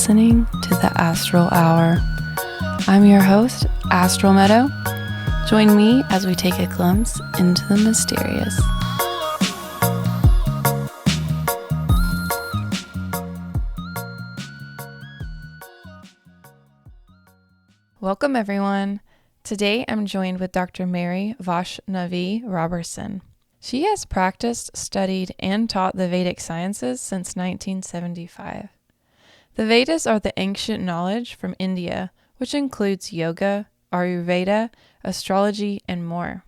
listening to the Astral Hour. I'm your host, Astral Meadow. Join me as we take a glimpse into the mysterious. Welcome, everyone. Today I'm joined with Dr. Mary Vaishnavi Roberson. She has practiced, studied, and taught the Vedic sciences since 1975. The Vedas are the ancient knowledge from India, which includes yoga, Ayurveda, astrology, and more.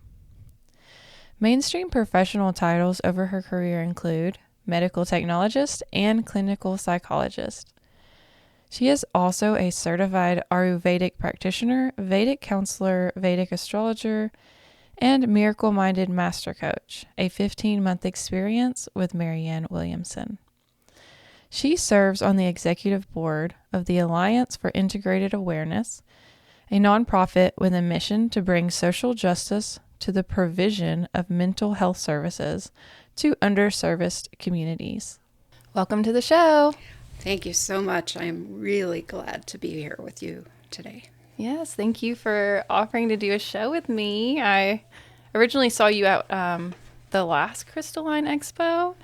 Mainstream professional titles over her career include medical technologist and clinical psychologist. She is also a certified Ayurvedic practitioner, Vedic counselor, Vedic astrologer, and miracle-minded master coach, a 15-month experience with Marianne Williamson. She serves on the executive board of the Alliance for Integrated Awareness, a nonprofit with a mission to bring social justice to the provision of mental health services to underserviced communities. Welcome to the show. Thank you so much. I'm really glad to be here with you today. Yes, thank you for offering to do a show with me. I originally saw you at the last Crystalline Expo,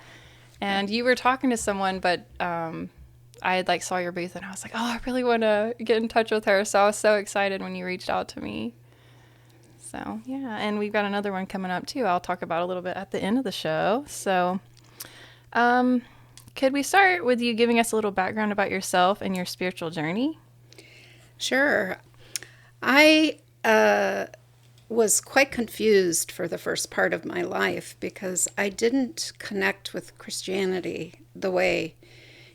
and you were talking to someone, but I saw your booth, and I was like, oh, I really want to get in touch with her. So I was so excited when you reached out to me. So, yeah, and we've got another one coming up, too. I'll talk about a little bit at the end of the show. So, could we start with you giving us a little background about yourself and your spiritual journey? Sure. I was quite confused for the first part of my life because I didn't connect with Christianity the way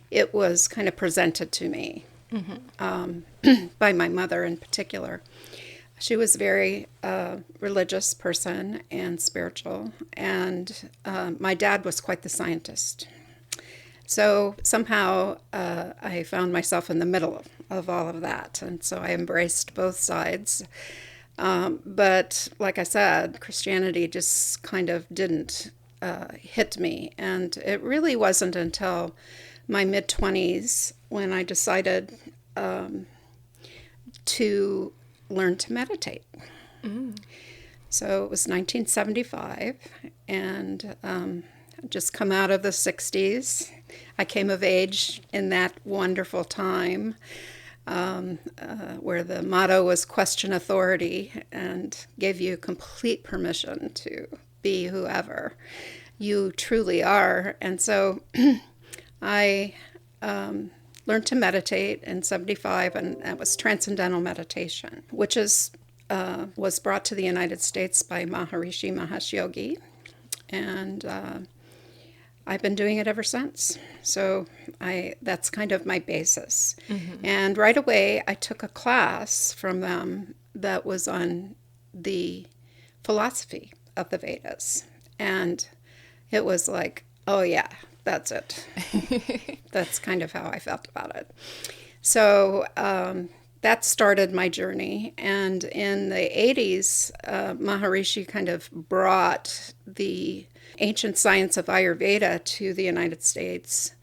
it was kind of presented to me by my mother in particular. She was a very religious person and spiritual, and my dad was quite the scientist. So somehow I found myself in the middle of all of that, and so I embraced both sides. But like I said, Christianity just kind of didn't hit me, and it really wasn't until my mid-20s when I decided to learn to meditate. So it was 1975, and just come out of the 60s. I came of age in that wonderful time where the motto was question authority and gave you complete permission to be whoever you truly are. And so I learned to meditate in 75, and that was Transcendental Meditation, which was brought to the United States by Maharishi Mahesh Yogi. And I've been doing it ever since. So that's kind of my basis. Mm-hmm. And right away, I took a class from them that was on the philosophy of the Vedas. And it was like, oh yeah, that's it. That's kind of how I felt about it. So that started my journey. And in the 80s, Maharishi kind of brought the ancient science of Ayurveda to the United States.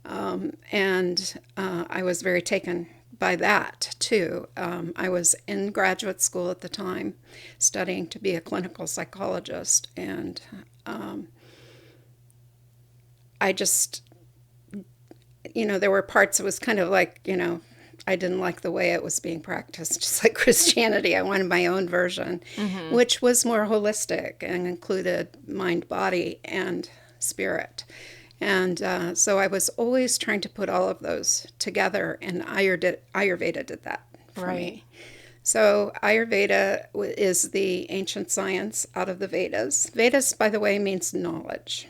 And I was very taken by that, too. I was in graduate school at the time, studying to be a clinical psychologist. And I just, there were parts that was kind of like, I didn't like the way it was being practiced, just like Christianity. I wanted my own version, which was more holistic and included mind, body, and spirit. And so I was always trying to put all of those together, and Ayurveda did that for me. So Ayurveda is the ancient science out of the Vedas. Vedas, by the way, means knowledge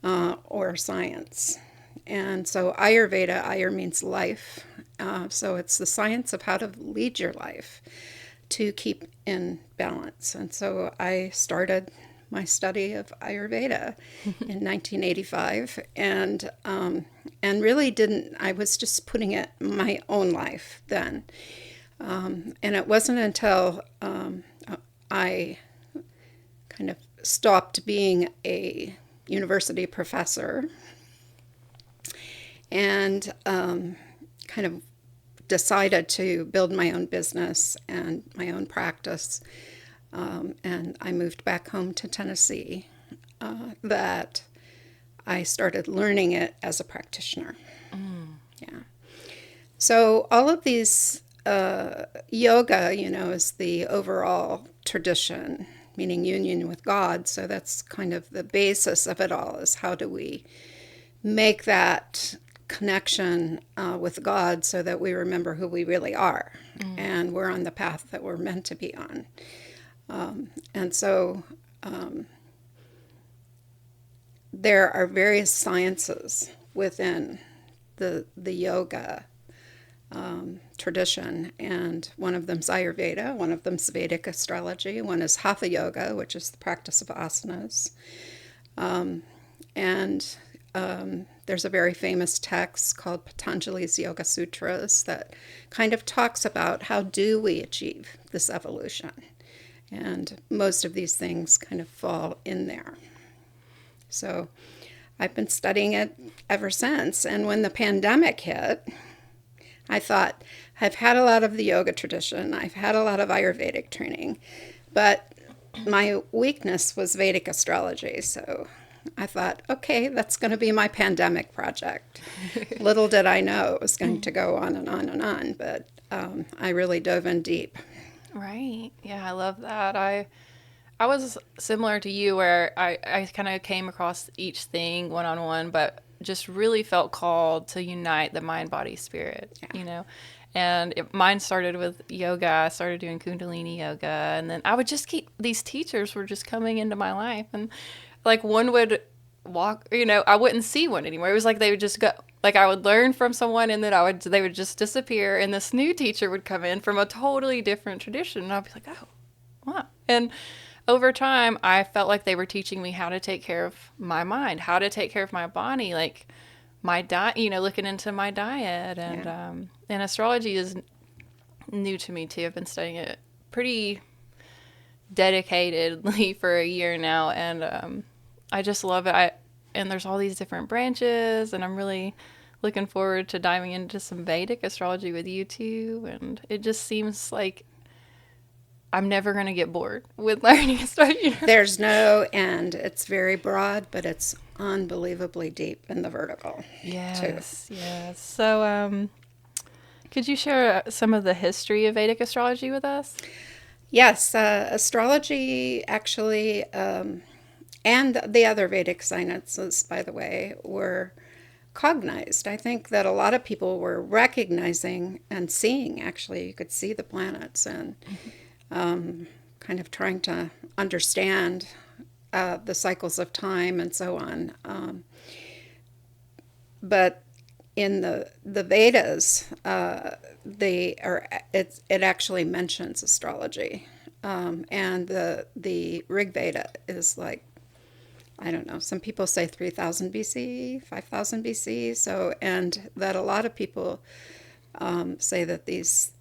or science. And so Ayurveda, Ayur means life. So it's the science of how to lead your life to keep in balance. And so I started my study of Ayurveda in 1985 and really I was just putting it in my own life then. And it wasn't until I kind of stopped being a university professor and kind of decided to build my own business and my own practice. And I moved back home to Tennessee. That I started learning it as a practitioner. Yeah. So all of these yoga, is the overall tradition, meaning union with God. So that's kind of the basis of it all, is how do we make that connection with God so that we remember who we really are and we're on the path that we're meant to be on. And so there are various sciences within the yoga tradition, and one of them's Ayurveda, one of them's Vedic astrology, one is Hatha Yoga, which is the practice of asanas. And there's a very famous text called Patanjali's Yoga Sutras that kind of talks about how do we achieve this evolution. And most of these things kind of fall in there. So I've been studying it ever since. And when the pandemic hit, I thought, I've had a lot of the yoga tradition, I've had a lot of Ayurvedic training, but my weakness was Vedic astrology. So I thought, okay, that's going to be my pandemic project. Little did I know it was going to go on and on and on, but I really dove in deep. Right. Yeah, I love that. I was similar to you, where I kind of came across each thing one-on-one, but just really felt called to unite the mind, body, spirit, And mine started with yoga. I started doing Kundalini yoga, and then I would just these teachers were just coming into my life, and like one would walk, I wouldn't see one anymore. It was like they would just go. Like I would learn from someone, and then they would just disappear, and this new teacher would come in from a totally different tradition, and I'd be like, oh, wow. And over time, I felt like they were teaching me how to take care of my mind, how to take care of my body, like my diet, looking into my diet. And astrology is new to me too. I've been studying it pretty dedicatedly for a year now, and I just love it. And there's all these different branches, and I'm really looking forward to diving into some Vedic astrology with you too. And it just seems like I'm never going to get bored with learning astrology. There's no end. It's very broad, but it's unbelievably deep in the vertical. Yes, too. Yes. So, could you share some of the history of Vedic astrology with us? Yes, astrology actually, and the other Vedic sciences, by the way, were cognized. I think that a lot of people were recognizing and seeing, actually, you could see the planets and kind of trying to understand the cycles of time and so on. But in the Vedas, it actually mentions astrology, and the Rig Veda is like, I don't know, some people say 3000 BC, 5000 BC. So, and that a lot of people say that these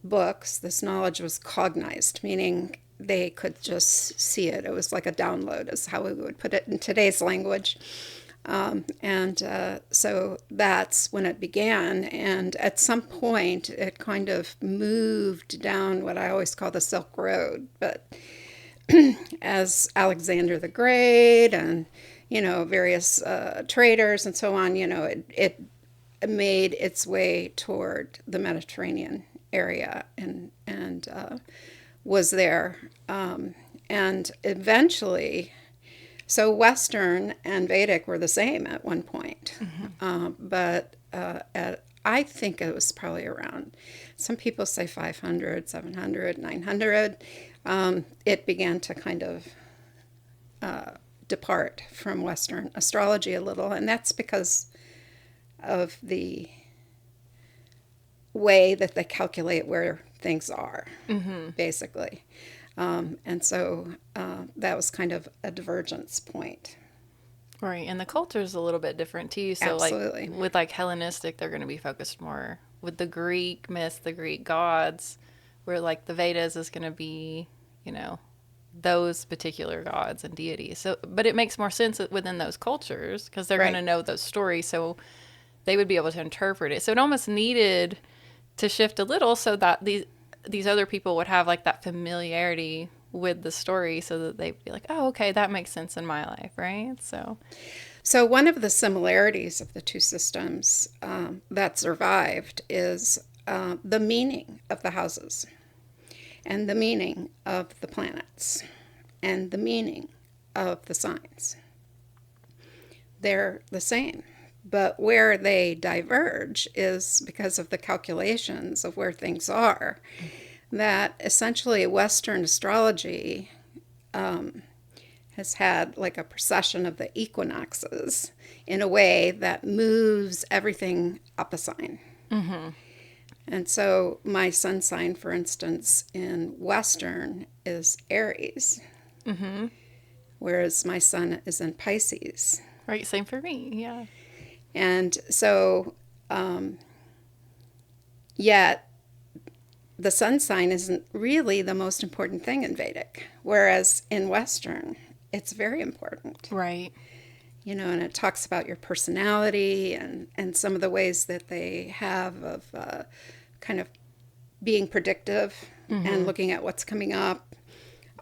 books, this knowledge was cognized, meaning they could just see it. It was like a download, is how we would put it in today's language. So that's when it began. And at some point, it kind of moved down what I always call the Silk Road. But as Alexander the Great and, various traders and so on, it made its way toward the Mediterranean area and was there. And eventually, so Western and Vedic were the same at one point. But I think it was probably around, some people say 500, 700, 900. It began to kind of depart from Western astrology a little, and that's because of the way that they calculate where things are, basically. And so that was kind of a divergence point. Right, and the culture is a little bit different too. So Absolutely. With Hellenistic, they're going to be focused more with the Greek myths, the Greek gods, where like the Vedas is going to be, those particular gods and deities. So, but it makes more sense within those cultures because they're going to know those stories. So they would be able to interpret it. So it almost needed to shift a little so that these other people would have like that familiarity with the story, so that they'd be like, oh, okay, that makes sense in my life, right? So one of the similarities of the two systems that survived is the meaning of the houses, and the meaning of the planets, and the meaning of the signs. They're the same. But where they diverge is because of the calculations of where things are. That essentially Western astrology has had like a precession of the equinoxes in a way that moves everything up a sign. Mm-hmm. And so my sun sign, for instance, in Western is Aries, Mm-hmm. whereas my sun is in Pisces. Right, same for me, yeah. And so, yet the sun sign isn't really the most important thing in Vedic, whereas in Western, it's very important. Right. You know, and it talks about your personality and some of the ways that they have of kind of being predictive and looking at what's coming up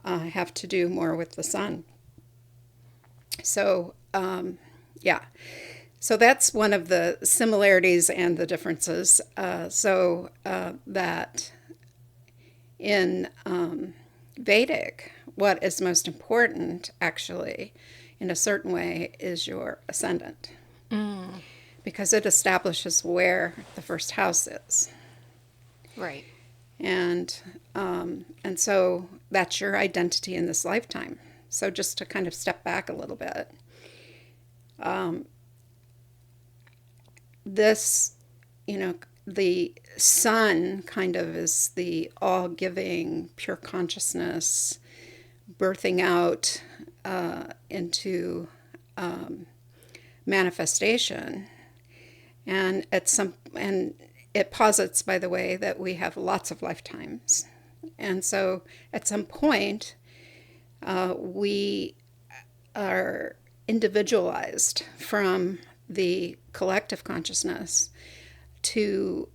have to do more with the sun. So, yeah. So that's one of the similarities and the differences. That in Vedic, what is most important, actually, in a certain way, is your ascendant. Because it establishes where the first house is. Right. And so that's your identity in this lifetime. So just to kind of step back a little bit, this, you know, the sun kind of is the all-giving, pure consciousness, birthing out into manifestation. And it posits, by the way, that we have lots of lifetimes. And so at some point, we are individualized from the collective consciousness to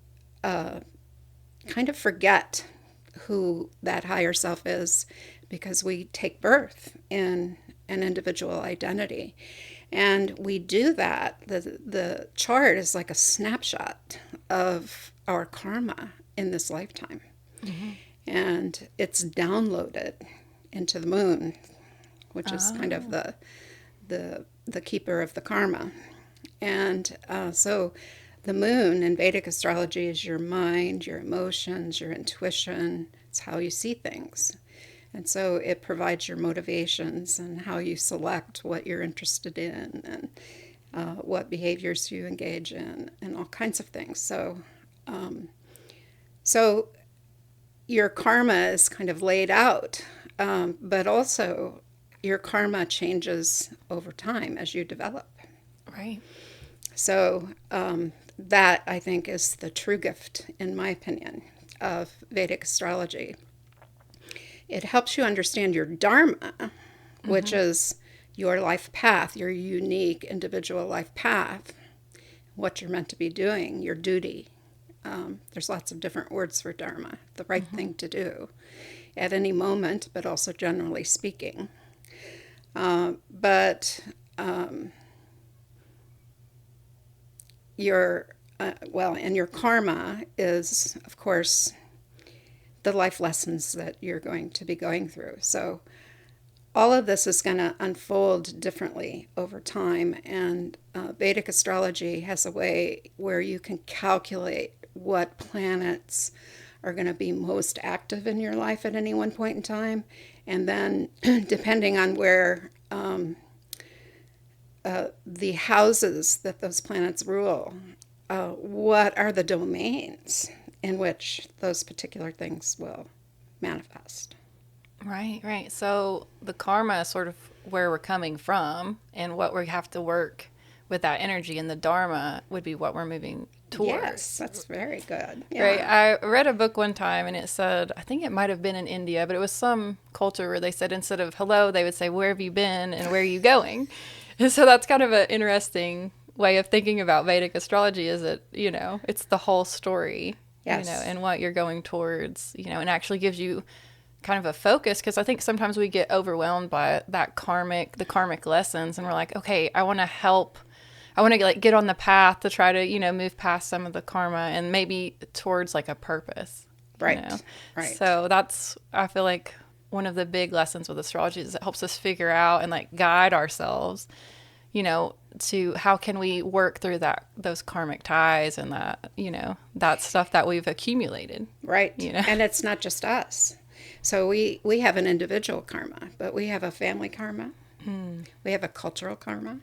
kind of forget who that higher self is, because we take birth in an individual identity. And we do that. The chart is like a snapshot of our karma in this lifetime. Mm-hmm. And it's downloaded into the moon, which is kind of the keeper of the karma. And so the moon in Vedic astrology is your mind, your emotions, your intuition. It's how you see things. And so it provides your motivations and how you select what you're interested in and what behaviors you engage in and all kinds of things. So your karma is kind of laid out, but also your karma changes over time as you develop. Right. So that, I think, is the true gift, in my opinion, of Vedic astrology. It helps you understand your dharma, which is your life path, your unique individual life path, what you're meant to be doing, your duty. There's lots of different words for dharma, the right thing to do at any moment, but also generally speaking. And your karma is, of course, the life lessons that you're going to be going through. So all of this is going to unfold differently over time. And Vedic astrology has a way where you can calculate what planets are going to be most active in your life at any one point in time. And then depending on where the houses that those planets rule, what are the domains in which those particular things will manifest. Right, right. So the karma is sort of where we're coming from, and what we have to work with that energy, and the dharma would be what we're moving towards. Yes, that's very good. Yeah. Right. I read a book one time, and it said, I think it might have been in India, but it was some culture where they said instead of hello, they would say, where have you been and where are you going? And so that's kind of an interesting way of thinking about Vedic astrology is that, it's the whole story, Yes. and what you're going towards, and actually gives you kind of a focus, because I think sometimes we get overwhelmed by the karmic lessons, and we're like, okay, I want to like get on the path to try to, move past some of the karma and maybe towards like a purpose. Right. Right. So I feel like one of the big lessons with astrology is it helps us figure out and like guide ourselves, to how can we work through those karmic ties and that stuff that we've accumulated. Right. And it's not just us. So we have an individual karma, but we have a family karma. We have a cultural karma.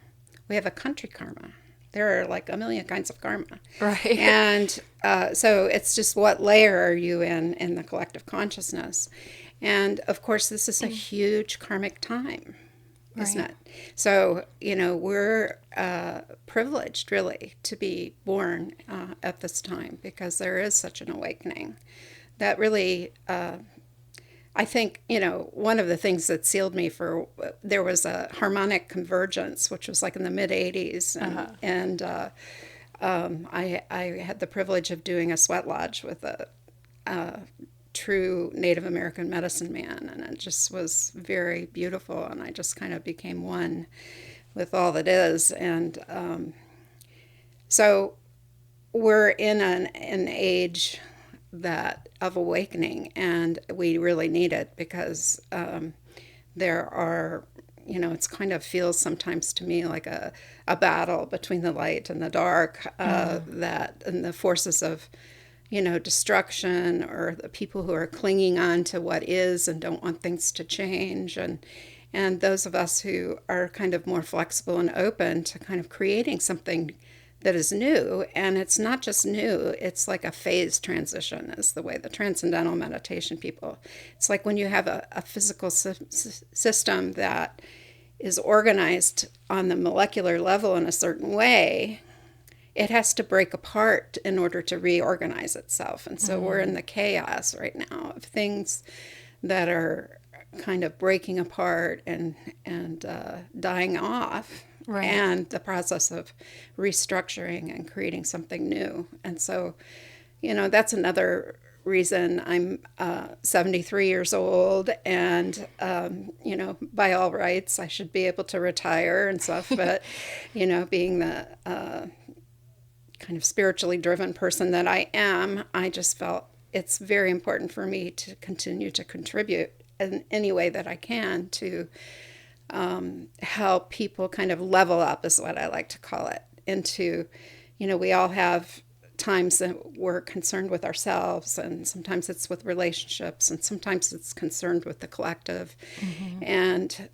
We have a country karma. There are like a million kinds of karma. Right. And so it's just what layer are you in the collective consciousness. And of course, this is a huge karmic time, isn't it? So, we're privileged really to be born at this time, because there is such an awakening that really, I think, one of the things that sealed me there was a harmonic convergence, which was like in the mid 80s. And I had the privilege of doing a sweat lodge with a true Native American medicine man. And it just was very beautiful. And I just kind of became one with all that is. And so we're in an age of awakening, and we really need it, because there are, it's kind of feels sometimes to me like a battle between the light and the dark, and the forces of, destruction, or the people who are clinging on to what is and don't want things to change, and those of us who are kind of more flexible and open to kind of creating something that is new. And it's not just new, it's like a phase transition, is the way the transcendental meditation people, it's like when you have a physical system that is organized on the molecular level in a certain way, it has to break apart in order to reorganize itself. And so we're in the chaos right now of things that are kind of breaking apart and dying off. Right. And the process of restructuring and creating something new. And so, that's another reason I'm 73 years old, and, by all rights, I should be able to retire and stuff. But, being the kind of spiritually driven person that I am, I just felt it's very important for me to continue to contribute in any way that I can to help people kind of level up, is what I like to call it, into, we all have times that we're concerned with ourselves, and sometimes it's with relationships, and sometimes it's concerned with the collective. And,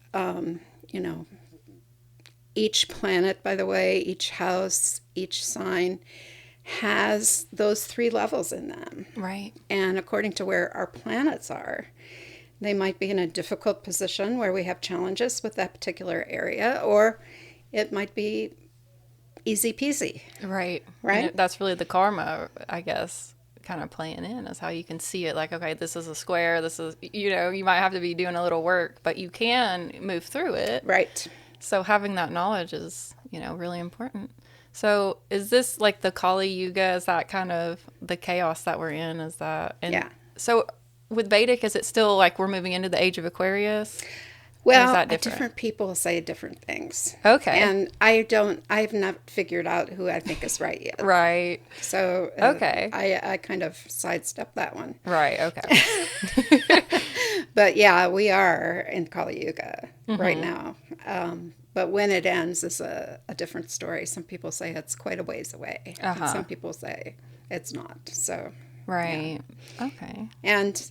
each planet, by the way, each house, each sign has those 3 levels in them. Right. And according to where our planets are, they might be in a difficult position where we have challenges with that particular area, or it might be easy peasy. Right. Right. And that's really the karma, I guess, kind of playing in, is how you can see it like, okay, this is a square. This is, you might have to be doing a little work, but you can move through it. Right. So having that knowledge is, really important. So is this like the Kali Yuga? Is that kind of the chaos that we're in? Is that? And yeah. So with Vedic, is it still like we're moving into the age of Aquarius? Well, different people say different things. Okay. And I've not figured out who I think is right yet. Right. So okay. I kind of sidestepped that one. Right. Okay. But yeah, we are in Kali Yuga right now. But when it ends is a different story. Some people say it's quite a ways away. And some people say it's not. So. Right. Yeah. Okay. And,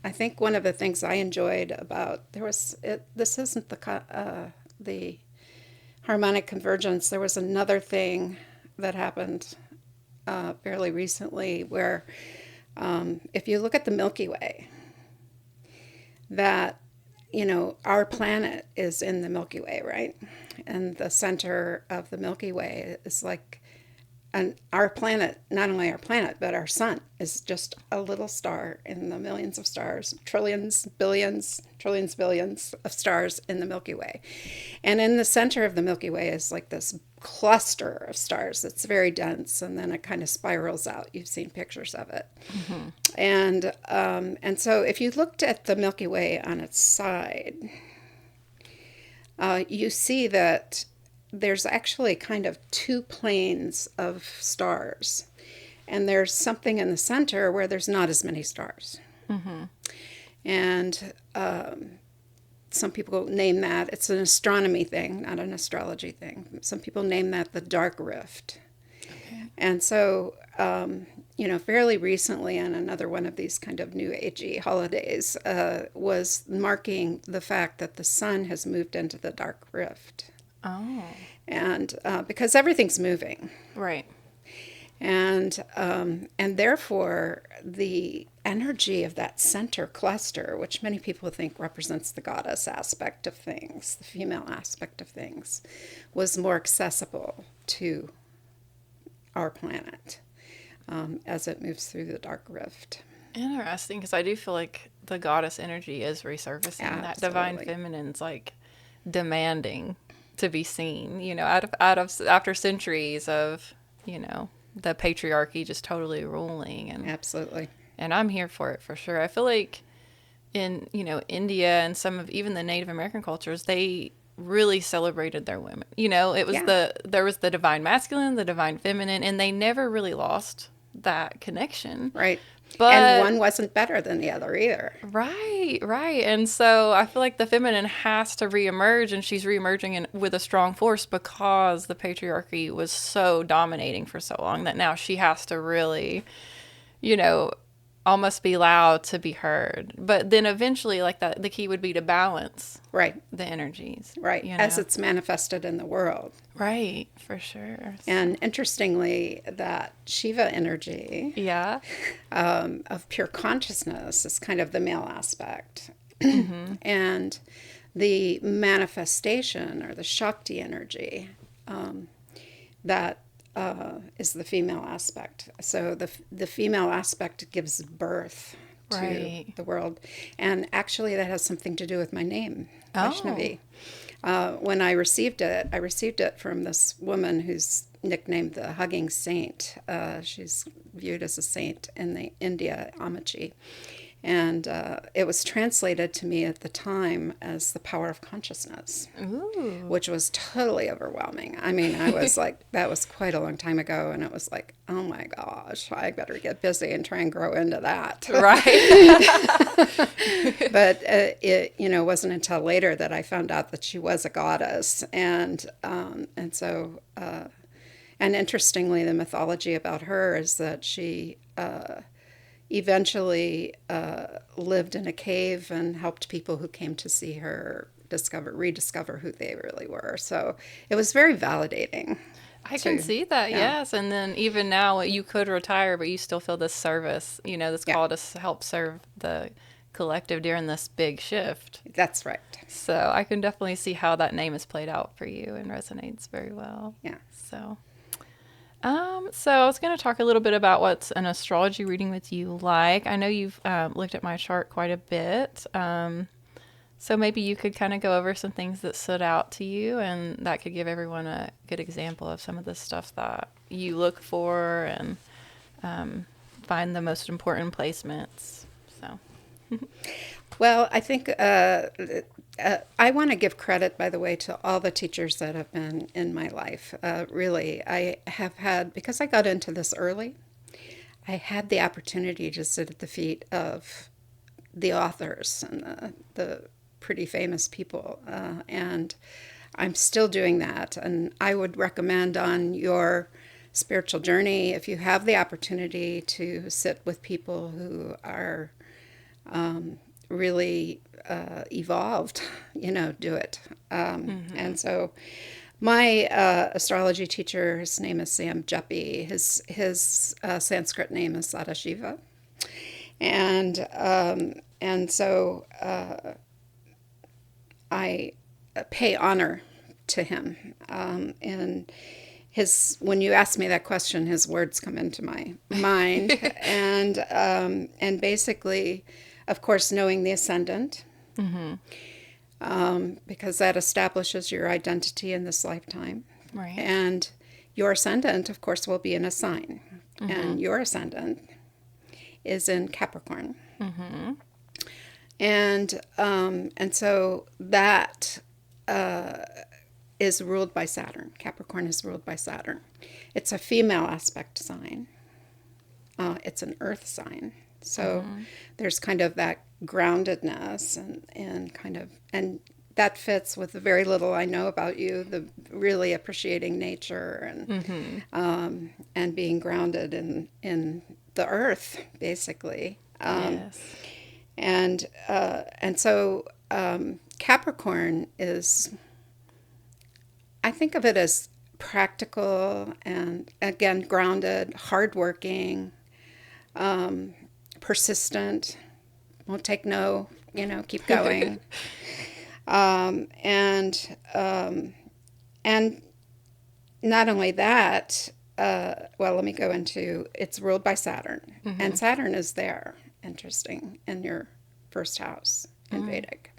I think one of the things I enjoyed about this isn't the harmonic convergence. There was another thing that happened fairly recently where if you look at the Milky Way, that, our planet is in the Milky Way, right? And the center of the Milky Way is like and our planet, not only our planet, but our sun is just a little star in the millions of stars, trillions, billions of stars in the Milky Way. And in the center of the Milky Way is like this cluster of stars that's very dense, and then it kind of spirals out. You've seen pictures of it. Mm-hmm. And so if you looked at the Milky Way on its side, you see that there's actually kind of two planes of stars. And there's something in the center where there's not as many stars. Mm-hmm. And some people name that, it's an astronomy thing, not an astrology thing. Some people name that the dark rift. Okay. And so, fairly recently on another one of these kind of new agey holidays was marking the fact that the sun has moved into the dark rift. Oh. And because everything's moving. Right. And therefore, the energy of that center cluster, which many people think represents the goddess aspect of things, the female aspect of things, was more accessible to our planet as it moves through the dark rift. Interesting, because I do feel like the goddess energy is resurfacing. Absolutely. That divine feminine's like demanding to be seen, after centuries of, the patriarchy just totally ruling. And absolutely. And I'm here for it for sure. I feel like in, India and some of even the Native American cultures, they really celebrated their women. It was there was the divine masculine, the divine feminine, and they never really lost that connection. Right. And one wasn't better than the other either. Right. And so I feel like the feminine has to reemerge, and she's reemerging with a strong force because the patriarchy was so dominating for so long that now she has to really, almost be loud to be heard. But then eventually, like the key would be to balance the energies. Right. As it's manifested in the world. Right. For sure. And interestingly, that Shiva energy of pure consciousness is kind of the male aspect. Mm-hmm. And the manifestation or the Shakti energy that is the female aspect. So the female aspect gives birth to the world. And actually that has something to do with my name, Vaishnavi. When I received it from this woman who's nicknamed the Hugging Saint. She's viewed as a saint in the India, Amachi. And it was translated to me at the time as the power of consciousness, which was totally overwhelming. I mean, I was like, that was quite a long time ago. And it was like, oh my gosh, I better get busy and try and grow into that. Right. But it, wasn't until later that I found out that she was a goddess. And so, and interestingly, the mythology about her is that she eventually lived in a cave and helped people who came to see her rediscover who they really were. So it was very validating. I can see that, yes. And then even now, you could retire, but you still feel this service, this call to help serve the collective during this big shift. That's right. So I can definitely see how that name is played out for you and resonates very well. Yeah. So I was going to talk a little bit about what's an astrology reading with you like. I know you've looked at my chart quite a bit. So maybe you could kind of go over some things that stood out to you, and that could give everyone a good example of some of the stuff that you look for and find the most important placements. So. Well, I think I want to give credit, by the way, to all the teachers that have been in my life. Really, I have had, because I got into this early, I had the opportunity to sit at the feet of the authors and the pretty famous people. And I'm still doing that. And I would recommend on your spiritual journey, if you have the opportunity to sit with people who are really evolved, do it. And so my astrology teacher, his name is Sam Jeppi. His Sanskrit name is Sadashiva. And so I pay honor to him. And when you ask me that question, his words come into my mind, and basically, of course, knowing the ascendant, because that establishes your identity in this lifetime, Right. and your ascendant, of course, will be in a sign, and your ascendant is in Capricorn, and so that is ruled by Saturn. Capricorn is ruled by Saturn. It's a female aspect sign. It's an earth sign. So there's kind of that groundedness and that fits with the very little I know about you, the really appreciating nature and being grounded in the earth, basically. Yes. And so Capricorn is, I think of it as practical and, again, grounded, hardworking, persistent, won't take no, keep going. And not only that, let me go into, it's ruled by Saturn. And Saturn is there, interesting, in your first house in Vedic,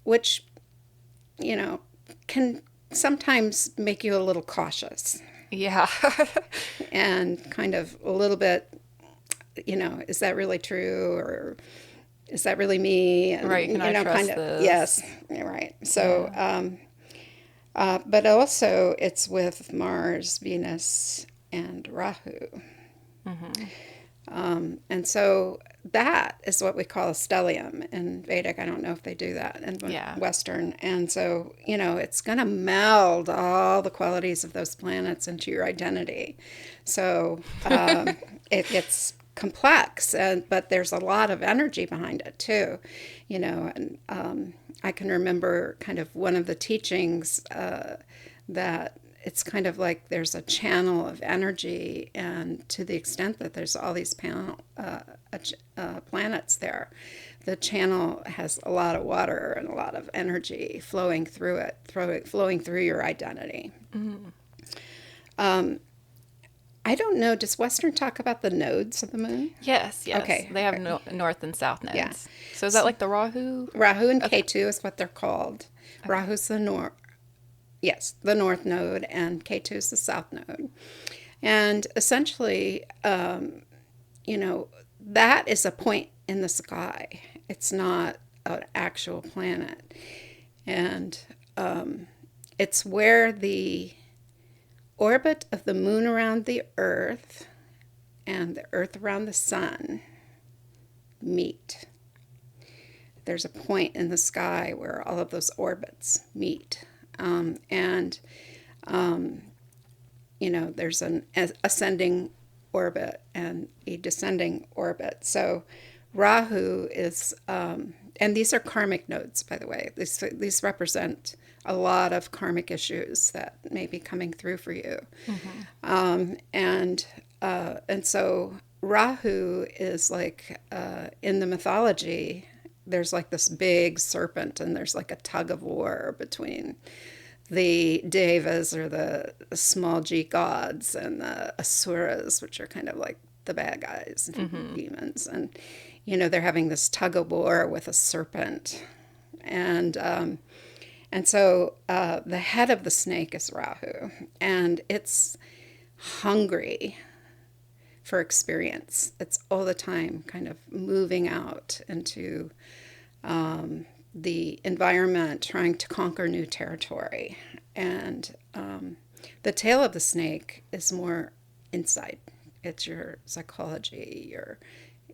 which, can sometimes make you a little cautious. Yeah. And kind of a little bit, is that really true, or is that really me? And, Right, can I trust this? Yes, right. So, but also it's with Mars, Venus, and Rahu. And so that is what we call a stellium in Vedic. I don't know if they do that in Western. And so, it's going to meld all the qualities of those planets into your identity. So it gets complex, but there's a lot of energy behind it too, and I can remember kind of one of the teachings that it's kind of like there's a channel of energy, and to the extent that there's all these planets there, the channel has a lot of water and a lot of energy flowing through it, flowing through your identity. I don't know, does Western talk about the nodes of the moon? Yes. Okay. They have north and south nodes. Yeah. So is that like the Rahu? Rahu and Ketu is what they're called. Okay. Rahu's the north. Yes, the north node, and Ketu is the south node. And essentially, that is a point in the sky. It's not an actual planet. And it's where the orbit of the moon around the Earth and the Earth around the sun meet. There's a point in the sky where all of those orbits meet. There's an ascending orbit and a descending orbit. So Rahu is, and these are karmic nodes, by the way. These represent a lot of karmic issues that may be coming through for you. And so Rahu is like, in the mythology, there's like this big serpent, and there's like a tug of war between the devas, or the small g gods, and the asuras, which are kind of like the bad guys, demons. And, they're having this tug of war with a serpent. And so the head of the snake is Rahu, and it's hungry for experience. It's all the time kind of moving out into the environment, trying to conquer new territory. And the tail of the snake is more inside. It's your psychology, your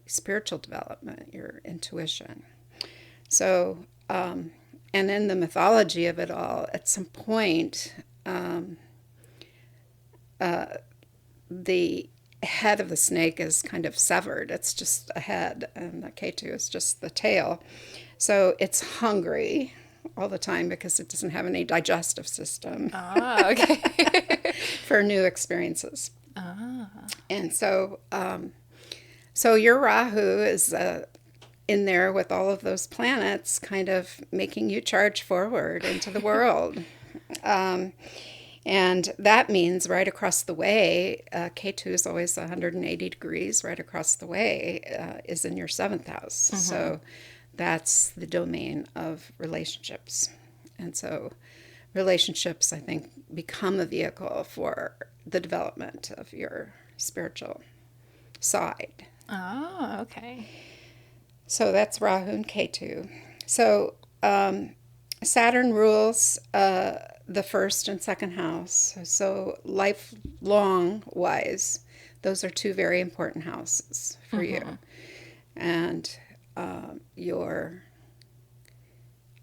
spiritual development, your intuition. So, and in the mythology of it all, at some point, the head of the snake is kind of severed. It's just a head, and the Ketu is just the tail. So it's hungry all the time because it doesn't have any digestive system. Okay. For new experiences. And so, so your Rahu is in there with all of those planets, kind of making you charge forward into the world. And that means right across the way, K2 is always 180 degrees, right across the way is in your seventh house. So that's the domain of relationships. And so relationships, I think, become a vehicle for the development of your spiritual side. Oh, okay. So that's Rahu and Ketu. So Saturn rules the first and second house. So lifelong wise, those are two very important houses for you. And your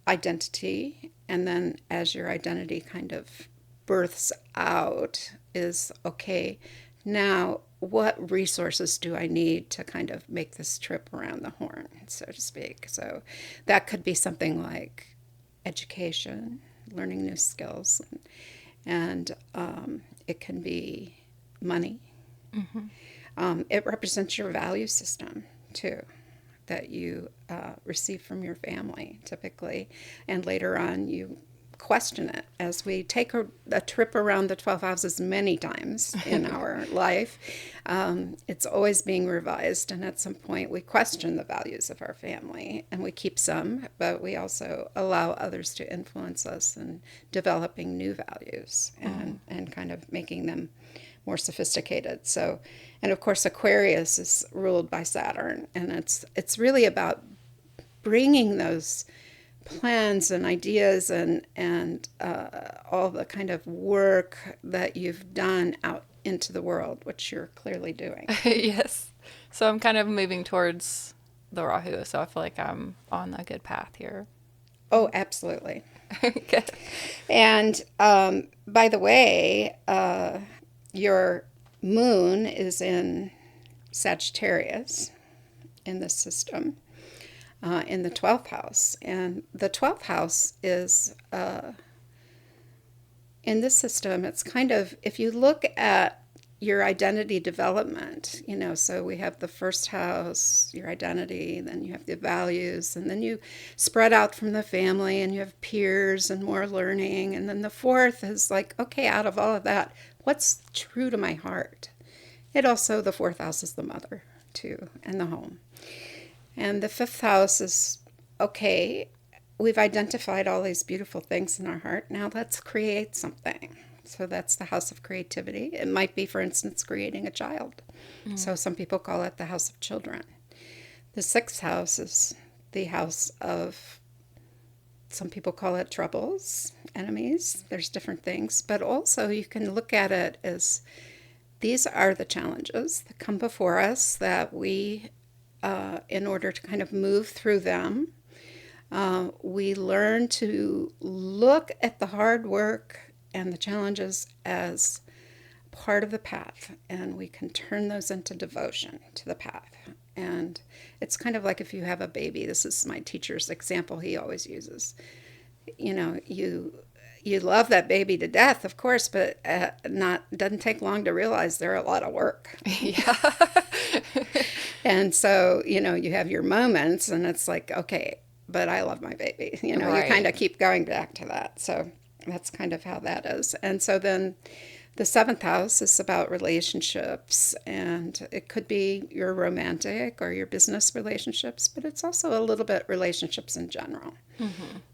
identity, and then as your identity kind of births out, is okay, now what resources do I need to kind of make this trip around the horn, so to speak? So that could be something like education, learning new skills, and it can be money. It represents your value system too, that you receive from your family typically, and later on you question it. As we take a trip around the 12 houses many times in our life, it's always being revised, and at some point we question the values of our family, and we keep some, but we also allow others to influence us in developing new values and kind of making them more sophisticated. So, and of course Aquarius is ruled by Saturn, and it's really about bringing those plans and ideas and all the kind of work that you've done out into the world, which you're clearly doing. Yes. So I'm kind of moving towards the Rahu, so I feel like I'm on a good path here. Oh, absolutely. Okay. And by the way, your moon is in Sagittarius in this system. In the 12th house. And the 12th house is, in this system, it's kind of, if you look at your identity development, so we have the first house, your identity, then you have the values, and then you spread out from the family and you have peers and more learning. And then the fourth is like, okay, out of all of that, what's true to my heart? The fourth house is the mother too, and the home. And the fifth house is, okay, we've identified all these beautiful things in our heart. Now let's create something. So that's the house of creativity. It might be, for instance, creating a child. So some people call it the house of children. The sixth house is the house of, some people call it troubles, enemies. There's different things. But also you can look at it as these are the challenges that come before us that we, in order to kind of move through them, we learn to look at the hard work and the challenges as part of the path, and we can turn those into devotion to the path. And it's kind of like if you have a baby. This is my teacher's example he always uses. You love that baby to death, of course, but doesn't take long to realize they're a lot of work. Yeah. And so, you have your moments, and it's like, okay, but I love my baby. Right. You kind of keep going back to that. So that's kind of how that is. And so then the seventh house is about relationships, and it could be your romantic or your business relationships, but it's also a little bit relationships in general.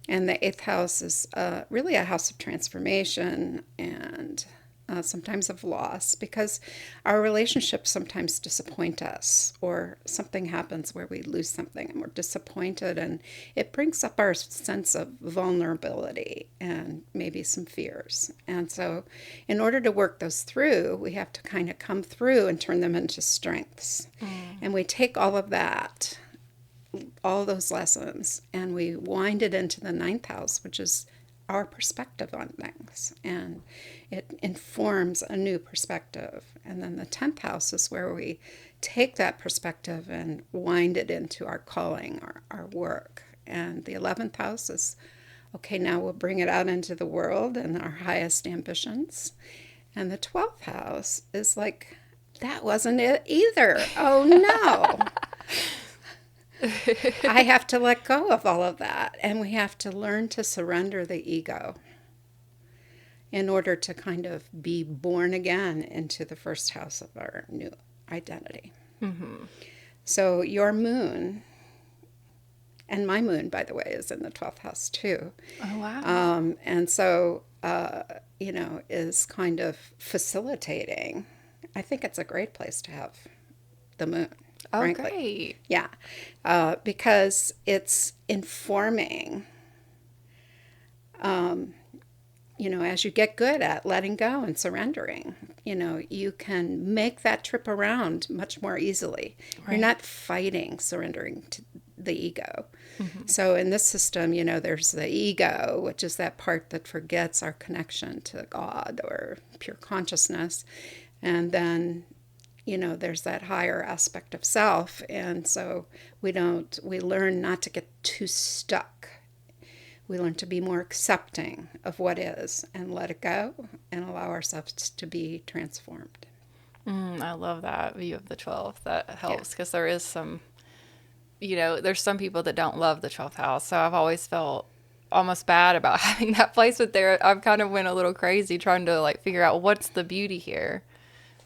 And the eighth house is really a house of transformation and sometimes of loss, because our relationships sometimes disappoint us, or something happens where we lose something and we're disappointed, and it brings up our sense of vulnerability and maybe some fears. And so in order to work those through, we have to kind of come through and turn them into strengths. And we take all of that, all those lessons, and we wind it into the ninth house, which is our perspective on things, and it informs a new perspective. And then the 10th house is where we take that perspective and wind it into our calling or our work. And the 11th house is, okay, now we'll bring it out into the world and our highest ambitions. And the 12th house is like, that wasn't it either. Oh no. I have to let go of all of that, and we have to learn to surrender the ego. in order to kind of be born again into the first house of our new identity. So your moon, and my moon, by the way, is in the 12th house too. Oh, wow. And so, is kind of facilitating. I think it's a great place to have the moon. Oh, frankly. great. Yeah, because it's informing, as you get good at letting go and surrendering, you can make that trip around much more easily. Right. You're not fighting surrendering to the ego. So in this system, there's the ego, which is that part that forgets our connection to God or pure consciousness. And then there's that higher aspect of self. And so we learn not to get too stuck. We learn to be more accepting of what is and let it go and allow ourselves to be transformed. I love that view of the 12th. That helps because there is some, there's some people that don't love the 12th house. So I've always felt almost bad about having that placement there. I've kind of went a little crazy trying to figure out what's the beauty here.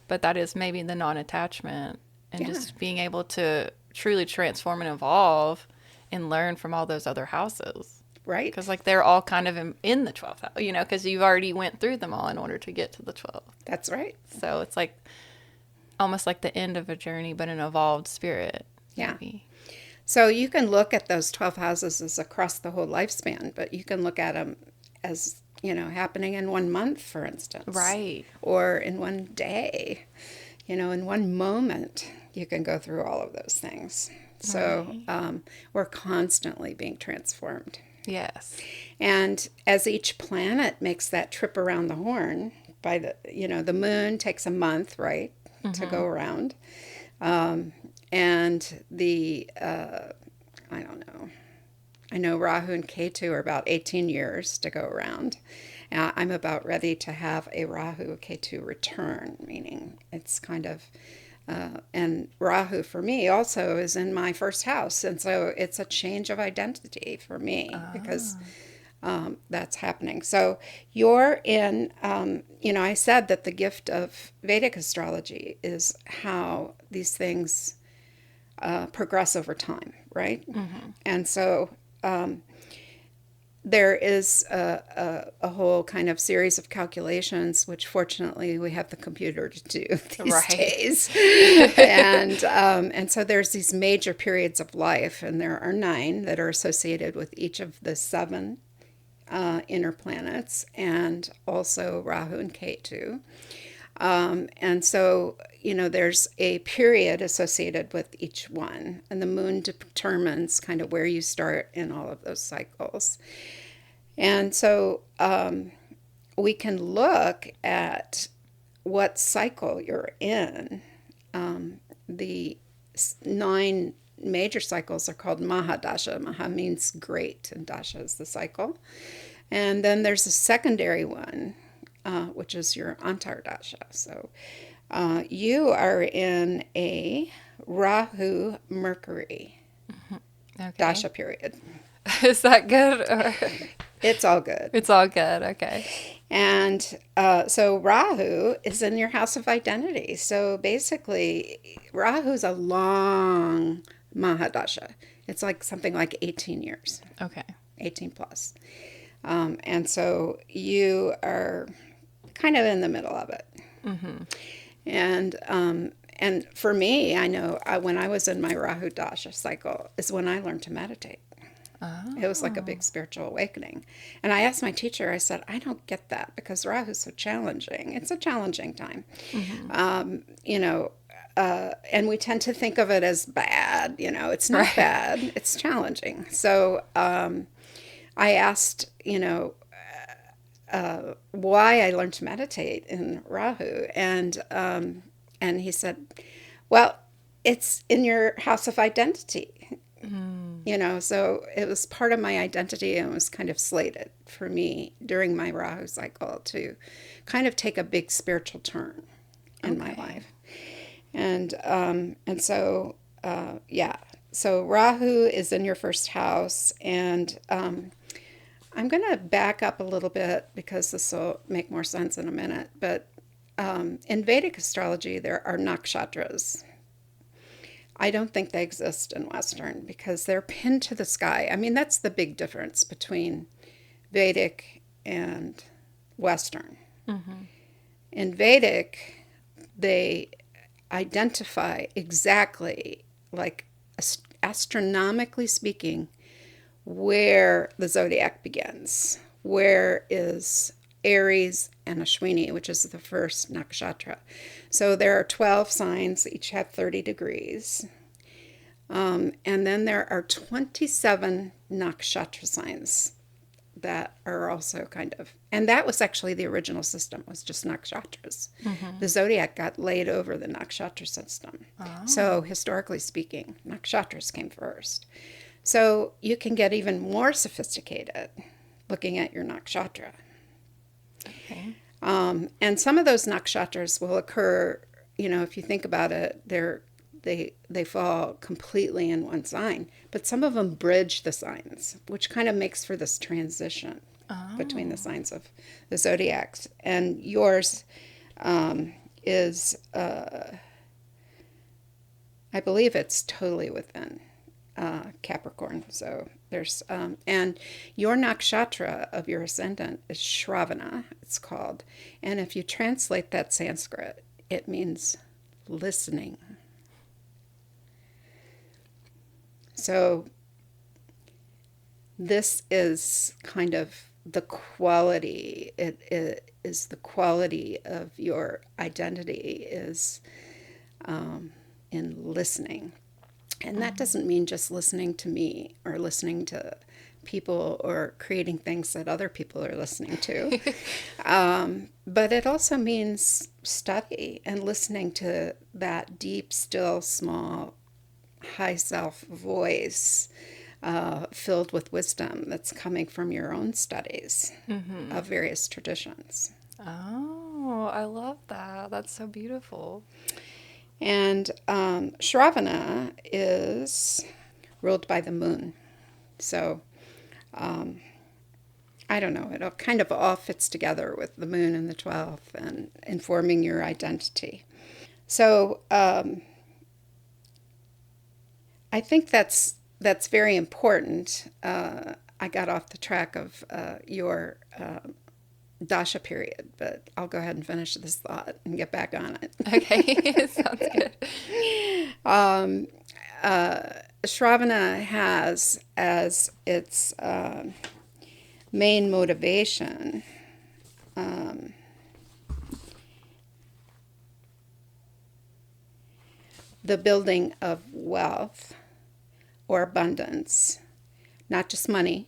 But that is maybe the non-attachment and just being able to truly transform and evolve and learn from all those other houses. Right. Because they're all kind of in the 12th house, because you've already went through them all in order to get to the 12th. That's right. So it's almost like the end of a journey, but an evolved spirit. Yeah. Maybe. So you can look at those 12 houses as across the whole lifespan, but you can look at them as, happening in 1 month, for instance. Right. Or in one day, in one moment, you can go through all of those things. So we're constantly being transformed. Yes. And as each planet makes that trip around the horn, by the moon takes a month, right, to go around. And I don't know. I know Rahu and Ketu are about 18 years to go around. I'm about ready to have a Rahu Ketu return, meaning it's kind of, and Rahu for me also is in my first house. And so it's a change of identity for me because that's happening. So you're in, I said that the gift of Vedic astrology is how these things progress over time, right? And so there is a whole kind of series of calculations, which fortunately we have the computer to do these days. And so there's these major periods of life, and there are 9 that are associated with each of the 7 inner planets, and also Rahu and Ketu. And so, there's a period associated with each one, and the moon determines kind of where you start in all of those cycles. And so we can look at what cycle you're in. The 9 major cycles are called Mahadasha. Maha means great, and Dasha is the cycle. And then there's a secondary one, which is your Antardasha. So you are in a Rahu Mercury Dasha period. Is that good? It's all good. It's all good. Okay. And so Rahu is in your house of identity. So basically, Rahu's a long Mahadasha. It's something like 18 years. Okay. 18 plus. And so you are kind of in the middle of it. And for me, I know when I was in my Rahu Dasha cycle is when I learned to meditate. It was like a big spiritual awakening. And I asked my teacher, I said, I don't get that because Rahu is so challenging. It's a challenging time. And we tend to think of it as bad. It's not bad. It's challenging. So I asked, why I learned to meditate in Rahu. And he said, well, it's in your house of identity. So it was part of my identity, and it was kind of slated for me during my Rahu cycle to kind of take a big spiritual turn in my life. And so, so Rahu is in your first house, and I'm going to back up a little bit because this will make more sense in a minute. But in Vedic astrology, there are nakshatras. I don't think they exist in Western because they're pinned to the sky. I mean, that's the big difference between Vedic and Western. Mm-hmm. In Vedic, they identify exactly, like astronomically speaking, where the zodiac begins. Where is Aries and Ashwini, which is the first nakshatra. So there are 12 signs, each have 30 degrees. And then there are 27 nakshatra signs that are also kind of, and that was actually the original system, was just nakshatras. Mm-hmm. The zodiac got laid over the nakshatra system. Oh. So historically speaking, nakshatras came first. So you can get even more sophisticated looking at your nakshatra. Okay. And some of those nakshatras will occur, if you think about it, they fall completely in one sign, but some of them bridge the signs, which kind of makes for this transition between the signs of the zodiacs. And yours is, I believe it's totally within Capricorn. So there's, and your nakshatra of your ascendant is Shravana, it's called. And if you translate that Sanskrit, it means listening. So this is kind of the quality, it is the quality of your identity is in listening. And that doesn't mean just listening to me or listening to people or creating things that other people are listening to. But it also means study and listening to that deep, still, small, high self voice filled with wisdom that's coming from your own studies of various traditions. Oh, I love that. That's so beautiful. And Shravana is ruled by the moon. So I don't know, it kind of all fits together with the moon and the 12th and informing your identity. So I think that's very important. I got off the track of your dasha period, but I'll go ahead and finish this thought and get back on it. Okay, sounds good. Shravana has as its main motivation the building of wealth or abundance, not just money,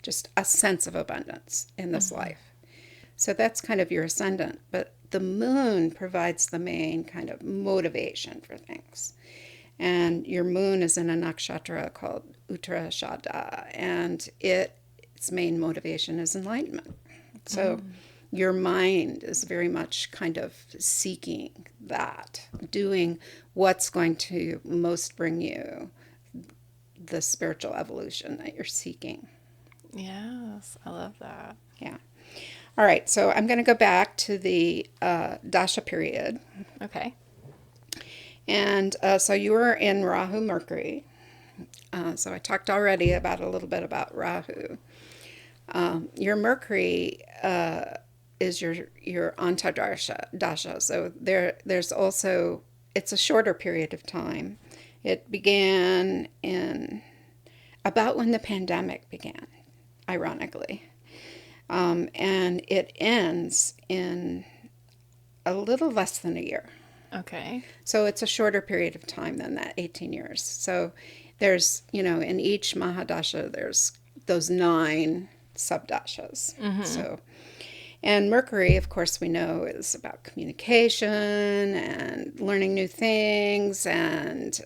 just a sense of abundance in this life. So that's kind of your ascendant, but the moon provides the main kind of motivation for things. And your moon is in a nakshatra called Uttarashada, and its main motivation is enlightenment. So your mind is very much kind of seeking that, doing what's going to most bring you the spiritual evolution that you're seeking. Yes, I love that. Yeah. All right, so I'm going to go back to the dasha period. Okay. And so you were in Rahu Mercury. So I talked already about a little bit about Rahu. Your Mercury is your antardasha. So there's also, it's a shorter period of time. It began in about when the pandemic began, ironically. And it ends in a little less than a year. Okay. So it's a shorter period of time than that 18 years. So there's, in each Mahadasha, there's those 9 subdashas. So, and Mercury, of course, we know is about communication and learning new things and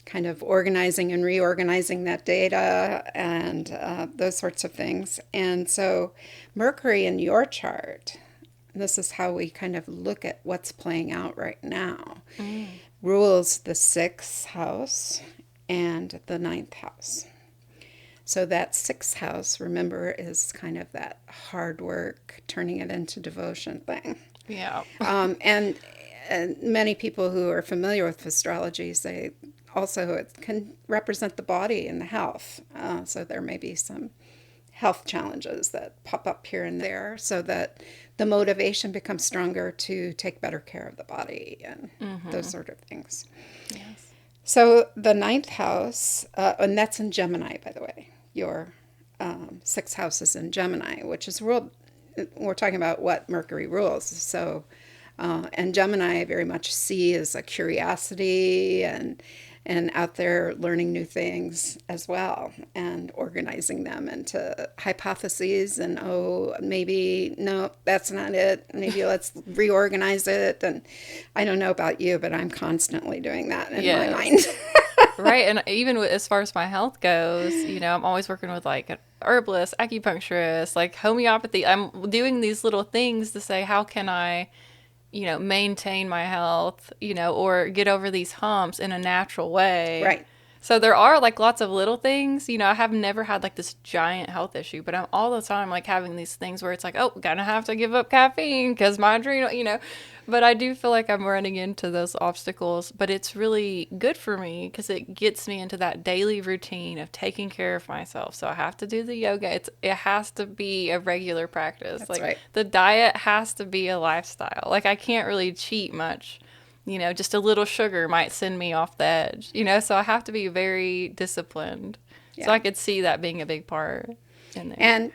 kind of organizing and reorganizing that data and those sorts of things. And so Mercury in your chart, this is how we kind of look at what's playing out right now, rules the 6th house and the 9th house. So that sixth house, remember, is kind of that hard work, turning it into devotion thing. Yeah. And many people who are familiar with astrology say also it can represent the body and the health. So there may be some health challenges that pop up here and there, so that the motivation becomes stronger to take better care of the body and those sort of things. Yes. So the ninth house, and that's in Gemini, by the way. Your sixth house is in Gemini, which is ruled, we're talking about what Mercury rules. So, and Gemini I very much see as a curiosity and out there learning new things as well and organizing them into hypotheses and, oh, maybe, no, that's not it. Maybe let's reorganize it. And I don't know about you, but I'm constantly doing that in my mind. Right. And even as far as my health goes, I'm always working with like an herbalist, acupuncturist, like homeopathy. I'm doing these little things to say, how can I, maintain my health, or get over these humps in a natural way. Right. So there are like lots of little things, I have never had like this giant health issue, but I'm all the time like having these things where it's like, oh, gonna have to give up caffeine because my adrenal, but I do feel like I'm running into those obstacles, but it's really good for me because it gets me into that daily routine of taking care of myself. So I have to do the yoga. It has to be a regular practice. That's like right. the diet has to be a lifestyle. Like I can't really cheat much. Just a little sugar might send me off the edge, so I have to be very disciplined. Yeah. So I could see that being a big part in there. And,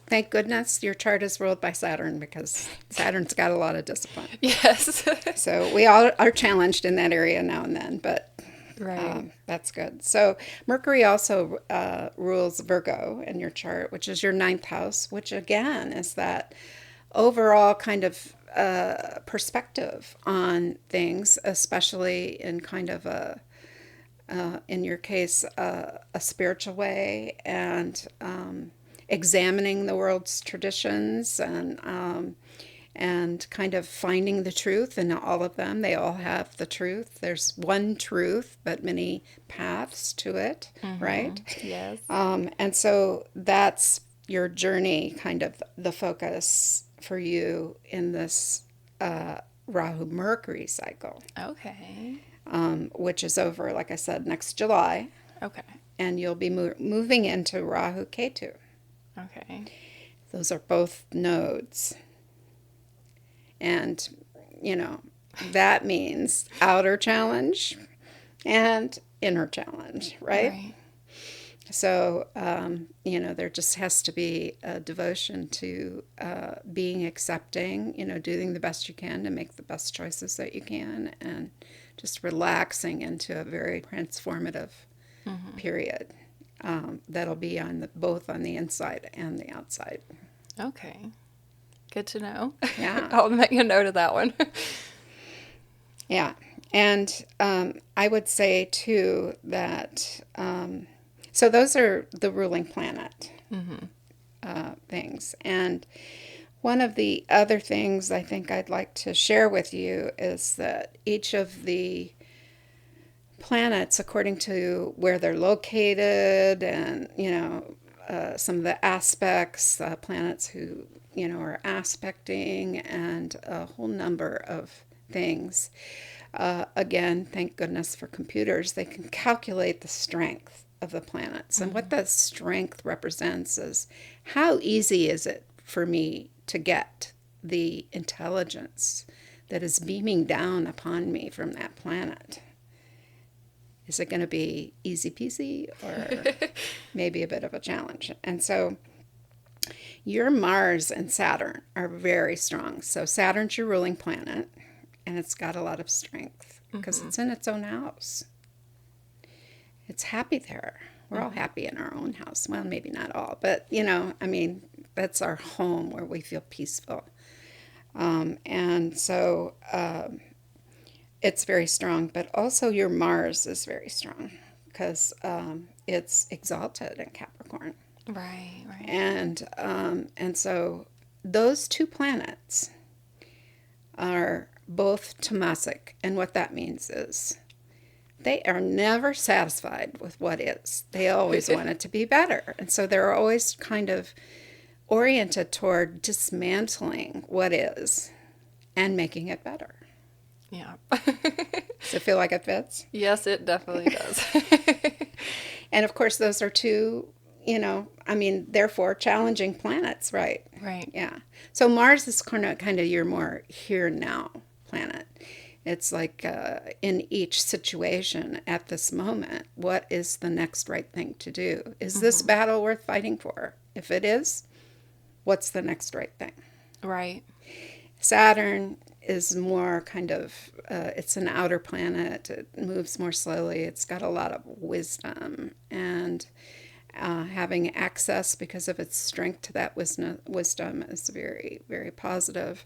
thank goodness your chart is ruled by Saturn, because Saturn's got a lot of discipline. Yes. So we all are challenged in that area now and then, but Right. that's good. So Mercury also rules Virgo in your chart, which is your ninth house, which again is that overall kind of perspective on things, especially in kind of in your case, a spiritual way, and examining the world's traditions and kind of finding the truth in all of them. They all have the truth. There's one truth, but many paths to it, right? Yes. And so that's your journey, kind of the focus for you in this Rahu Mercury cycle, Okay. which is over, like I said, next July. Okay. And you'll be moving into Rahu Ketu. Okay. Those are both nodes. And, that means outer challenge and inner challenge, right? Right. So, there just has to be a devotion to being accepting, doing the best you can to make the best choices that you can, and just relaxing into a very transformative period that'll be both on the inside and the outside. Okay. Good to know. Yeah. I'll make a note of that one. Yeah. And I would say, too, that so those are the ruling planet things. And one of the other things I think I'd like to share with you is that each of the planets, according to where they're located and, some of the aspects, planets who, are aspecting, and a whole number of things. Again, thank goodness for computers. They can calculate the strength of the planets. And what that strength represents is, how easy is it for me to get the intelligence that is beaming down upon me from that planet? Is it going to be easy peasy, or maybe a bit of a challenge? And so your Mars and Saturn are very strong. So Saturn's your ruling planet, and it's got a lot of strength because it's in its own house. It's happy there. We're all happy in our own house. Well, maybe not all, but, that's our home where we feel peaceful. And so it's very strong, but also your Mars is very strong because it's exalted in Capricorn. Right. And so those two planets are both tamasic, and what that means is they are never satisfied with what is. They always want it to be better. And so they're always kind of oriented toward dismantling what is and making it better. Yeah. Does it feel like it fits? Yes, it definitely does. And of course, those are two, therefore challenging planets, right? Right. Yeah. So Mars is kind of your more here now planet. It's like in each situation at this moment, what is the next right thing to do? Is this battle worth fighting for? If it is, what's the next right thing? Right. Saturn is more kind of, it's an outer planet. It moves more slowly. It's got a lot of wisdom and having access because of its strength to that wisdom is very, very positive.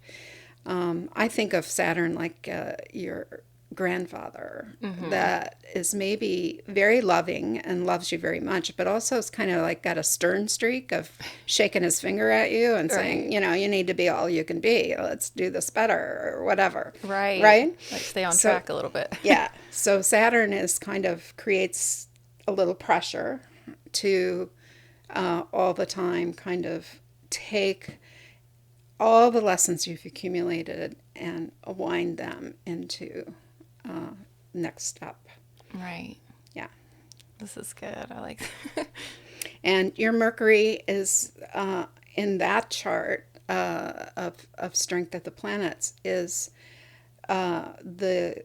I think of Saturn like your grandfather that is maybe very loving and loves you very much, but also is kind of like got a stern streak of shaking his finger at you and saying, you need to be all you can be. Let's do this better or whatever. Right. Right? Like stay on track a little bit. Yeah. So Saturn is kind of creates a little pressure to all the time kind of take all the lessons you've accumulated and wind them into next step. Right. Yeah. This is good. I like And your Mercury is in that chart of strength of the planets is the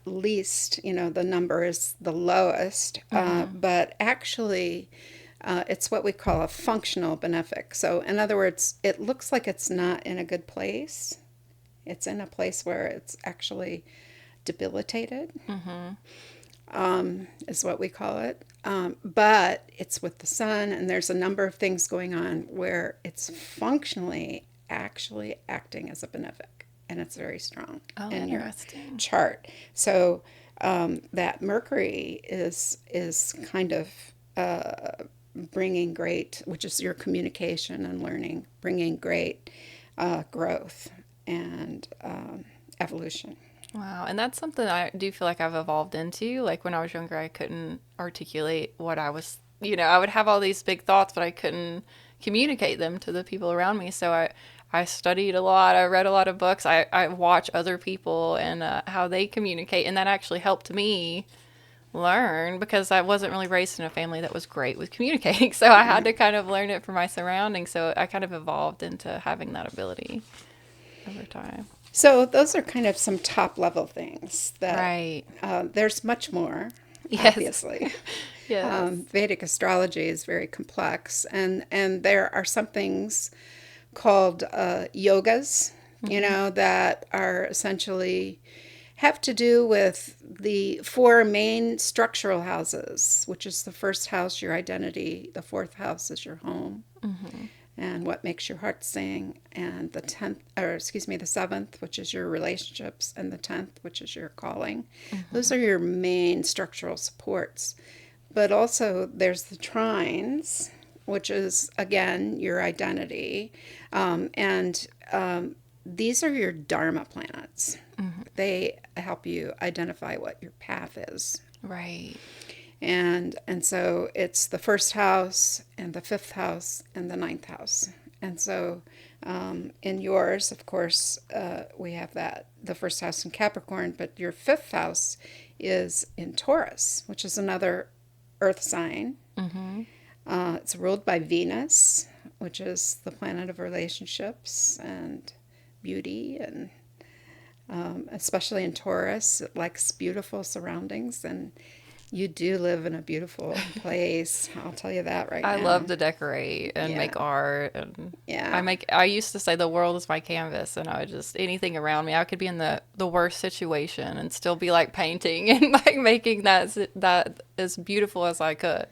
least, the number is the lowest, but actually it's what we call a functional benefic. So in other words, it looks like it's not in a good place. It's in a place where it's actually debilitated, is what we call it. But it's with the sun, and there's a number of things going on where it's functionally actually acting as a benefic, and it's very strong in your chart. So that Mercury is kind of bringing great, which is your communication and learning, bringing great growth and evolution. Wow. And that's something I do feel like I've evolved into. Like when I was younger, I couldn't articulate what I was, I would have all these big thoughts, but I couldn't communicate them to the people around me. So I studied a lot. I read a lot of books. I watch other people and how they communicate. And that actually helped me learn because I wasn't really raised in a family that was great with communicating. So I had to kind of learn it from my surroundings. So I kind of evolved into having that ability over time. So those are kind of some top level things that Right. There's much more, Yes. obviously. Yes. Vedic astrology is very complex, and there are some things called yogas, that are essentially have to do with the four main structural houses, which is the first house, your identity, the fourth house is your home, and what makes your heart sing, and the seventh, which is your relationships, and the 10th, which is your calling. Those are your main structural supports. But also there's the trines, which is, again, your identity. And these are your dharma planets. They help you identify what your path is. Right. And so it's the first house and the fifth house and the ninth house. And so in yours, of course, we have the first house in Capricorn, but your fifth house is in Taurus, which is another earth sign. It's ruled by Venus, which is the planet of relationships and beauty, and especially in Taurus, it likes beautiful surroundings, and you do live in a beautiful place. I'll tell you that right now. I love to decorate and make art, and Yeah. I used to say the world is my canvas, and I would just anything around me. I could be in the worst situation and still be like painting and like making that as beautiful as I could.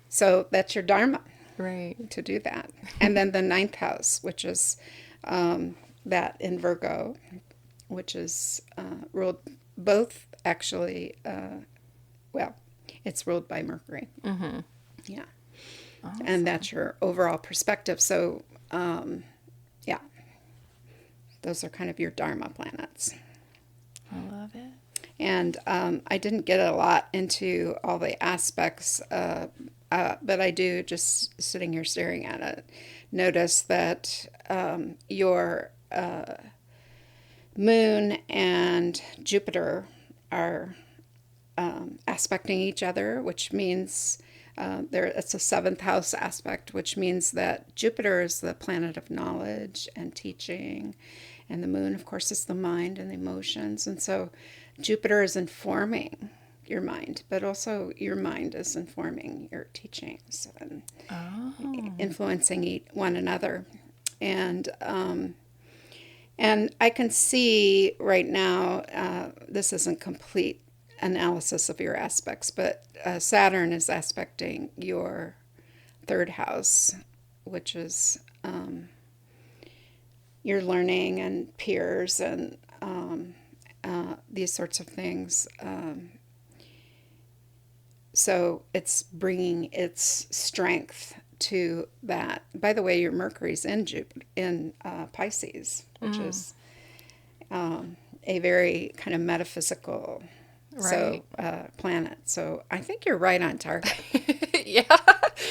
So that's your dharma, Right. to do that. And then the ninth house, which is that in Virgo, which is ruled both actually, it's ruled by Mercury. Yeah. Awesome. And that's your overall perspective. So, those are kind of your dharma planets. I love it. And I didn't get a lot into all the aspects, but I do, just sitting here staring at it, notice that your moon and Jupiter are aspecting each other, which means it's a seventh house aspect, which means that Jupiter is the planet of knowledge and teaching, and the moon, of course, is the mind and the emotions. And so Jupiter is informing your mind, but also your mind is informing your teachings and influencing one another. And I can see right now, this isn't complete analysis of your aspects, but Saturn is aspecting your third house, which is your learning and peers and these sorts of things. So it's bringing its strength to that. By the way, your Mercury's in Pisces, which is a very kind of metaphysical planet. So I think you're right on target. Yeah.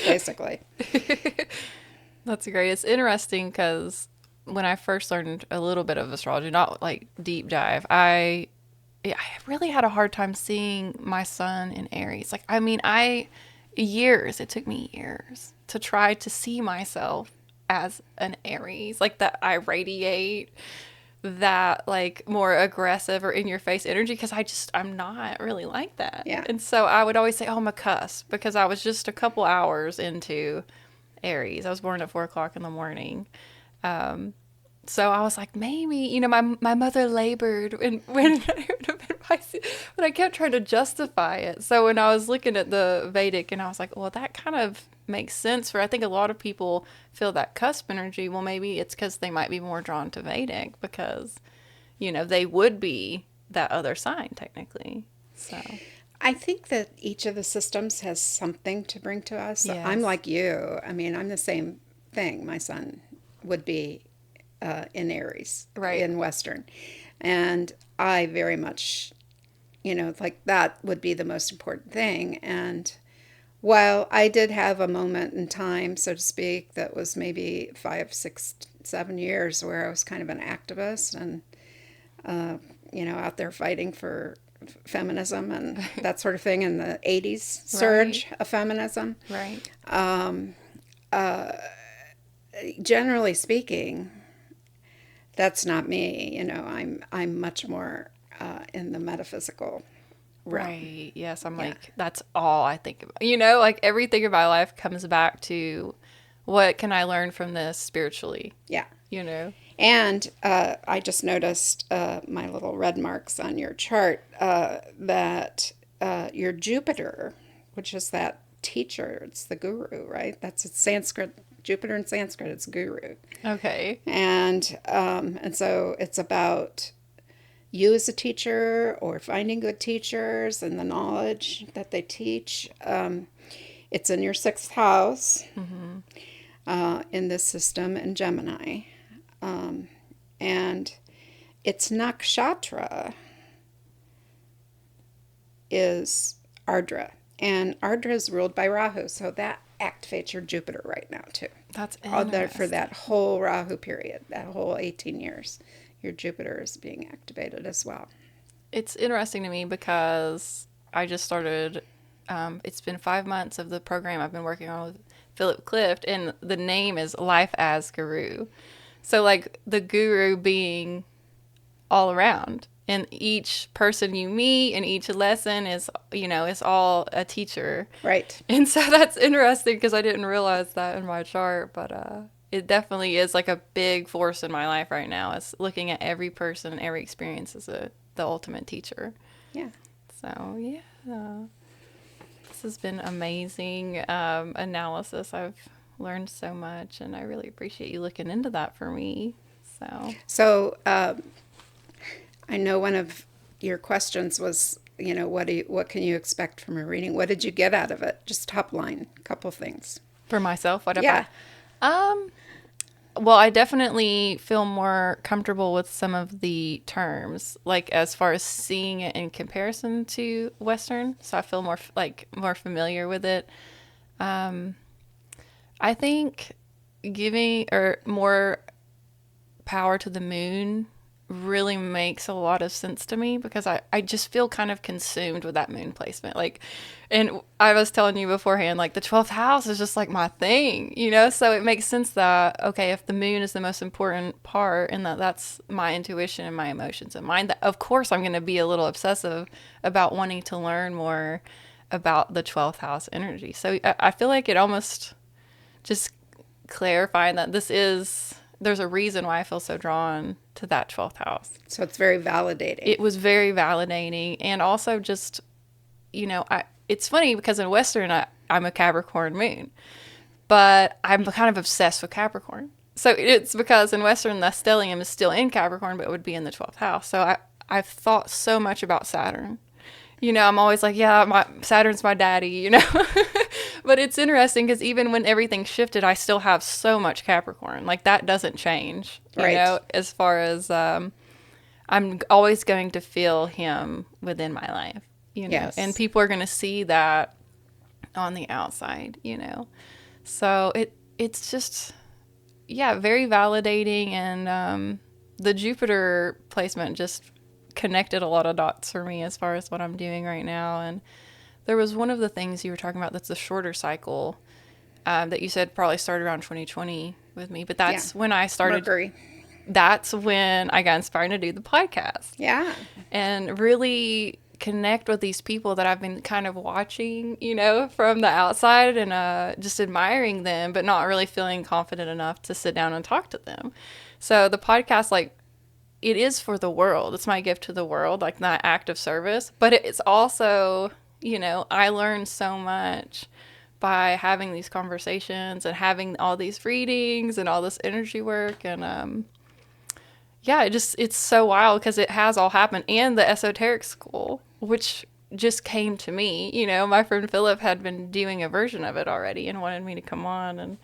Basically. That's great. It's interesting because when I first learned a little bit of astrology, not like deep dive, I really had a hard time seeing my sun in Aries. Like, I mean, it took me years to try to see myself as an Aries, like that I radiate that like more aggressive or in your face energy, because I'm not really like that. Yeah. And so I would always say, oh, I'm a cusp, because I was just a couple hours into Aries. I was born at 4:00 in the morning. So I was like, maybe, my mother labored when I would have been Pisces, but I kept trying to justify it. So when I was looking at the Vedic, and I was like, well, that kind of makes sense I think a lot of people feel that cusp energy. Well, maybe it's because they might be more drawn to Vedic because, they would be that other sign technically. So I think that each of the systems has something to bring to us. Yes. I'm like you. I mean, I'm the same thing. My son would be in Aries, right, in Western. And I very much, like that would be the most important thing. And while I did have a moment in time, so to speak, that was maybe 5, 6, 7 years where I was kind of an activist and, out there fighting for feminism and that sort of thing in the 80s surge of feminism. Right. Generally speaking, that's not me. I'm much more in the metaphysical realm. Right. Yes. I'm like, that's all I think about. Like everything in my life comes back to what can I learn from this spiritually? Yeah. And I just noticed my little red marks on your chart that your Jupiter, which is that teacher, it's the guru, right? That's its Sanskrit. Jupiter in Sanskrit, it's guru. Okay. And so it's about you as a teacher or finding good teachers and the knowledge that they teach. It's in your 6th house in this system in Gemini. And its nakshatra is Ardra. And Ardra is ruled by Rahu, so that activates your Jupiter right now, too. That's interesting. For that whole Rahu period, that whole 18 years, your Jupiter is being activated as well. It's interesting to me because I just started, it's been 5 months of the program I've been working on with Philip Clift, and the name is Life as Guru. So, like, the guru being all around. And each person you meet and each lesson is, is all a teacher. Right. And so that's interesting because I didn't realize that in my chart. But it definitely is like a big force in my life right now. It's looking at every person and every experience as the ultimate teacher. Yeah. So, yeah. This has been amazing analysis. I've learned so much, and I really appreciate you looking into that for me. So I know one of your questions was, what can you expect from a reading? What did you get out of it? Just top line, a couple things. For myself, what Yeah. Well, I definitely feel more comfortable with some of the terms, like as far as seeing it in comparison to Western. So I feel more familiar with it. Um, I think giving or more power to the moon really makes a lot of sense to me because I just feel kind of consumed with that moon placement. Like, and I was telling you beforehand, like the 12th house is just like my thing, you know? So it makes sense that, okay, if the moon is the most important part and that's my intuition and my emotions and mind, that of course I'm going to be a little obsessive about wanting to learn more about the 12th house energy. So I feel like it almost just clarifying that there's a reason why I feel so drawn to that 12th house. So it's very validating. It was very validating. And also just, it's funny because in Western, I'm a Capricorn moon, but I'm kind of obsessed with Capricorn. So it's because in Western, the stellium is still in Capricorn, but it would be in the 12th house. So I've thought so much about Saturn. I'm always like, yeah, Saturn's my daddy, But it's interesting because even when everything shifted, I still have so much Capricorn. Like that doesn't change, as far as I'm always going to feel him within my life, Yes. And people are going to see that on the outside, So it's just, yeah, very validating. And the Jupiter placement just connected a lot of dots for me as far as what I'm doing right now. And there was one of the things you were talking about that's the shorter cycle that you said probably started around 2020 with me, but that's when I started. Mercury. That's when I got inspired to do the podcast. Yeah. And really connect with these people that I've been kind of watching, from the outside and just admiring them, but not really feeling confident enough to sit down and talk to them. So the podcast, it is for the world. It's my gift to the world, like that act of service. But it's also, I learned so much by having these conversations and having all these readings and all this energy work. And it's so wild because it has all happened. And the esoteric school, which just came to me. My friend Philip had been doing a version of it already and wanted me to come on.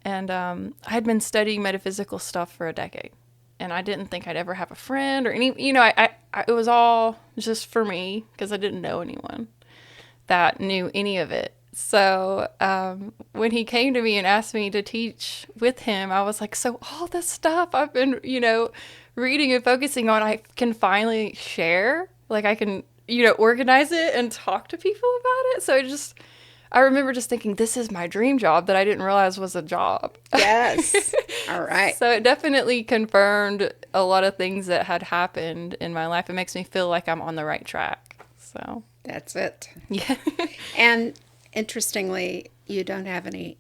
And I had been studying metaphysical stuff for a decade. And I didn't think I'd ever have a friend or any, it was all just for me because I didn't know anyone that knew any of it. So when he came to me and asked me to teach with him, I was like, so all this stuff I've been, reading and focusing on, I can finally share. Like I can, organize it and talk to people about it. So I remember just thinking, this is my dream job that I didn't realize was a job. Yes. All right. So it definitely confirmed a lot of things that had happened in my life. It makes me feel like I'm on the right track. So that's it. Yeah. And interestingly, you don't have any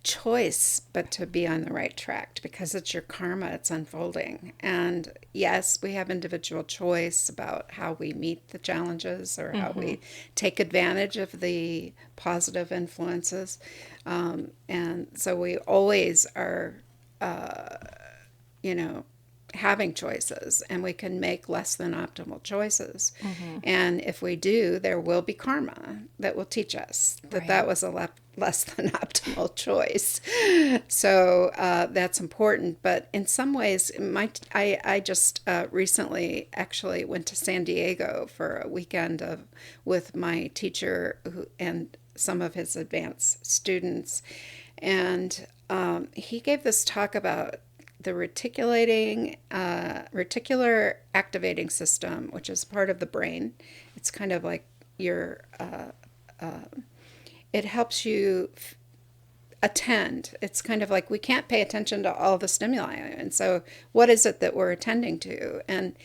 choice but to be on the right track because it's your karma, it's unfolding. And yes, we have individual choice about how we meet the challenges or how we take advantage of the positive influences. And so we always are, having choices, and we can make less than optimal choices. And if we do, there will be karma that will teach us that that was a less than optimal choice. So that's important. But in some ways, I just recently actually went to San Diego for a weekend with my teacher and some of his advanced students. And he gave this talk about the reticular activating system, which is part of the brain. It's kind of like your, it helps you attend. It's kind of like we can't pay attention to all the stimuli. And so what is it that we're attending to? And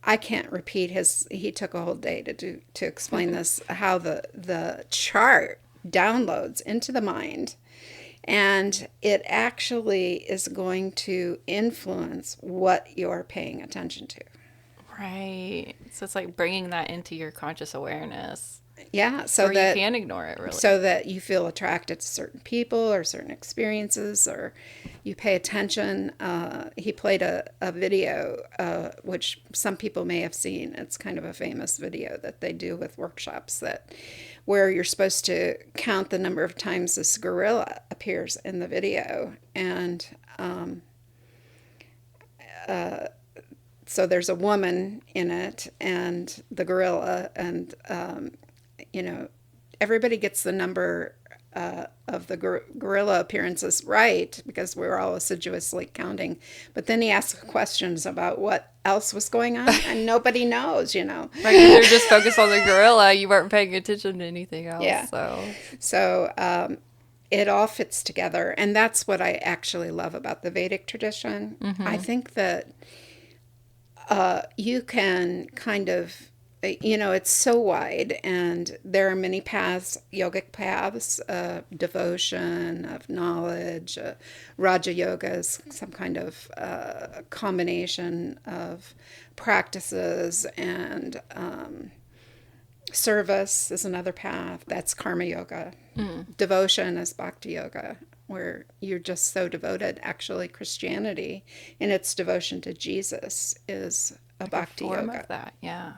I can't repeat he took a whole day to explain this, how the chart downloads into the mind. And it actually is going to influence what you're paying attention to. Right. So it's like bringing that into your conscious awareness. Yeah, Or you can ignore it, really. so that you feel attracted to certain people or certain experiences, or you pay attention. He played a video, which some people may have seen. It's kind of a famous video that they do with workshops, that where you're supposed to count the number of times this gorilla appears in the video. And so there's a woman in it and the gorilla, and everybody gets the number of the gorilla appearances right because we're all assiduously counting. But then he asks questions about what else was going on, and nobody knows, Right, because you're just focused on the gorilla. You weren't paying attention to anything else. Yeah. So it all fits together. And that's what I actually love about the Vedic tradition. I think that you can kind of, it's so wide, and there are many paths, yogic paths, devotion, of knowledge. Raja Yoga is some kind of combination of practices, and service is another path. That's karma yoga. Devotion is bhakti yoga, where you're just so devoted. Actually, Christianity, in its devotion to Jesus, is a bhakti Form yoga. of that, yeah.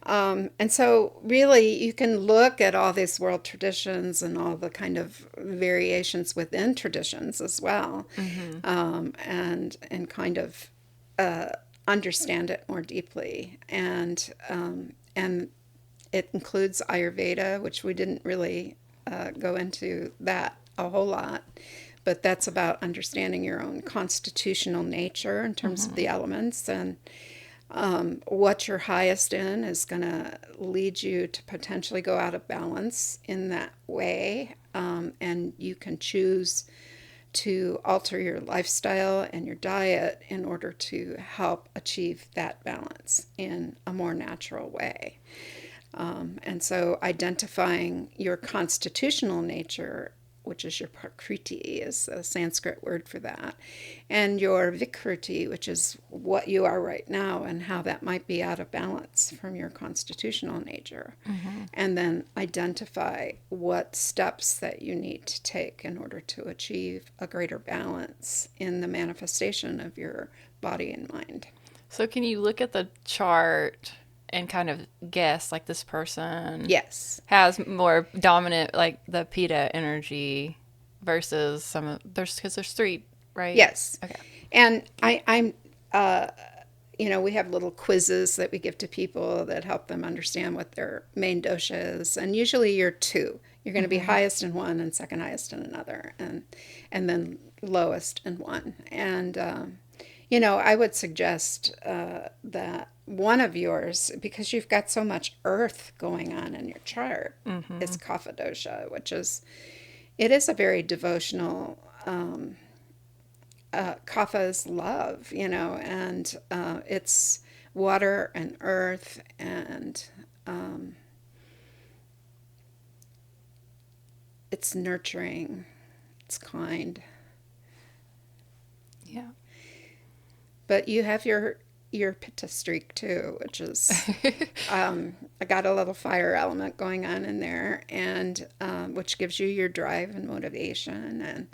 And so really you can look at all these world traditions and all the kind of variations within traditions as well, and kind of understand it more deeply. And it includes Ayurveda, which we didn't really go into that a whole lot. But that's about understanding your own constitutional nature in terms of the elements, and what you're highest in is going to lead you to potentially go out of balance in that way. And you can choose to alter your lifestyle and your diet in order to help achieve that balance in a more natural way. And so identifying your constitutional nature, which is your prakriti, is a Sanskrit word for that, and your vikruti, which is what you are right now and how that might be out of balance from your constitutional nature. And then identify what steps that you need to take in order to achieve a greater balance in the manifestation of your body and mind. So can you look at the chart and kind of guess, like, this person Yes. has more dominant, like, the Pitta energy versus some of, because there's three, right? Yes. Okay. And I'm we have little quizzes that we give to people that help them understand what their main dosha is. And usually you're two. You're going to be highest in one and second highest in another, and then lowest in one. And I would suggest that one of yours, because you've got so much earth going on in your chart, is Kapha dosha, which is, it is a very devotional, Kapha is love, and it's water and earth, and it's nurturing, it's kind. Yeah. But you have your Pitta streak too, which is I got a little fire element going on in there, and which gives you your drive and motivation,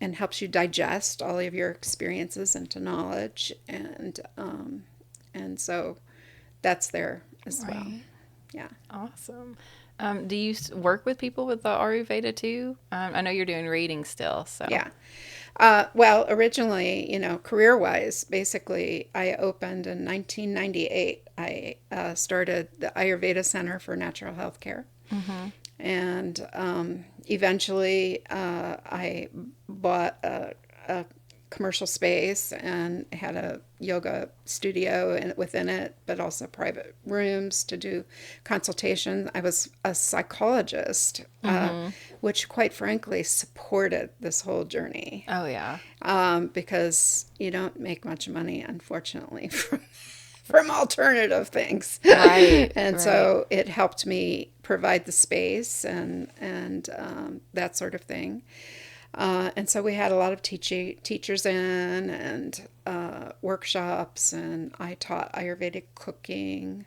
and helps you digest all of your experiences into knowledge, and so that's there as well. Yeah. Awesome. Do you work with people with the Ayurveda too? I know you're doing readings still, so. Yeah. Well, originally, career-wise, basically, I opened in 1998. I started the Ayurveda Center for Natural Health Care. And eventually, I bought a commercial space and had a yoga studio within it, but also private rooms to do consultation. I was a psychologist, which quite frankly supported this whole journey. Oh, yeah. Because you don't make much money, unfortunately, from alternative things. Right. And so it helped me provide the space and that sort of thing. And so we had a lot of teachers in, and workshops, and I taught Ayurvedic cooking.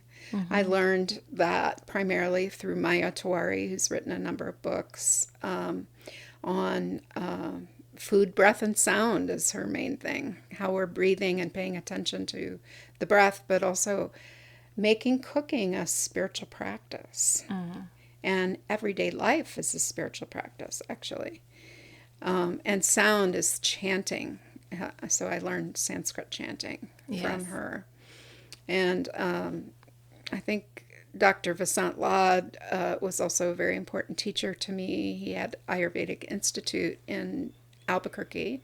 I learned that primarily through Maya Tawari, who's written a number of books on food, breath, and sound is her main thing. How we're breathing and paying attention to the breath, but also making cooking a spiritual practice. And everyday life is a spiritual practice, actually. And sound is chanting. So I learned Sanskrit chanting from her. And I think Dr. Vasant Lad was also a very important teacher to me. He had Ayurvedic Institute in Albuquerque.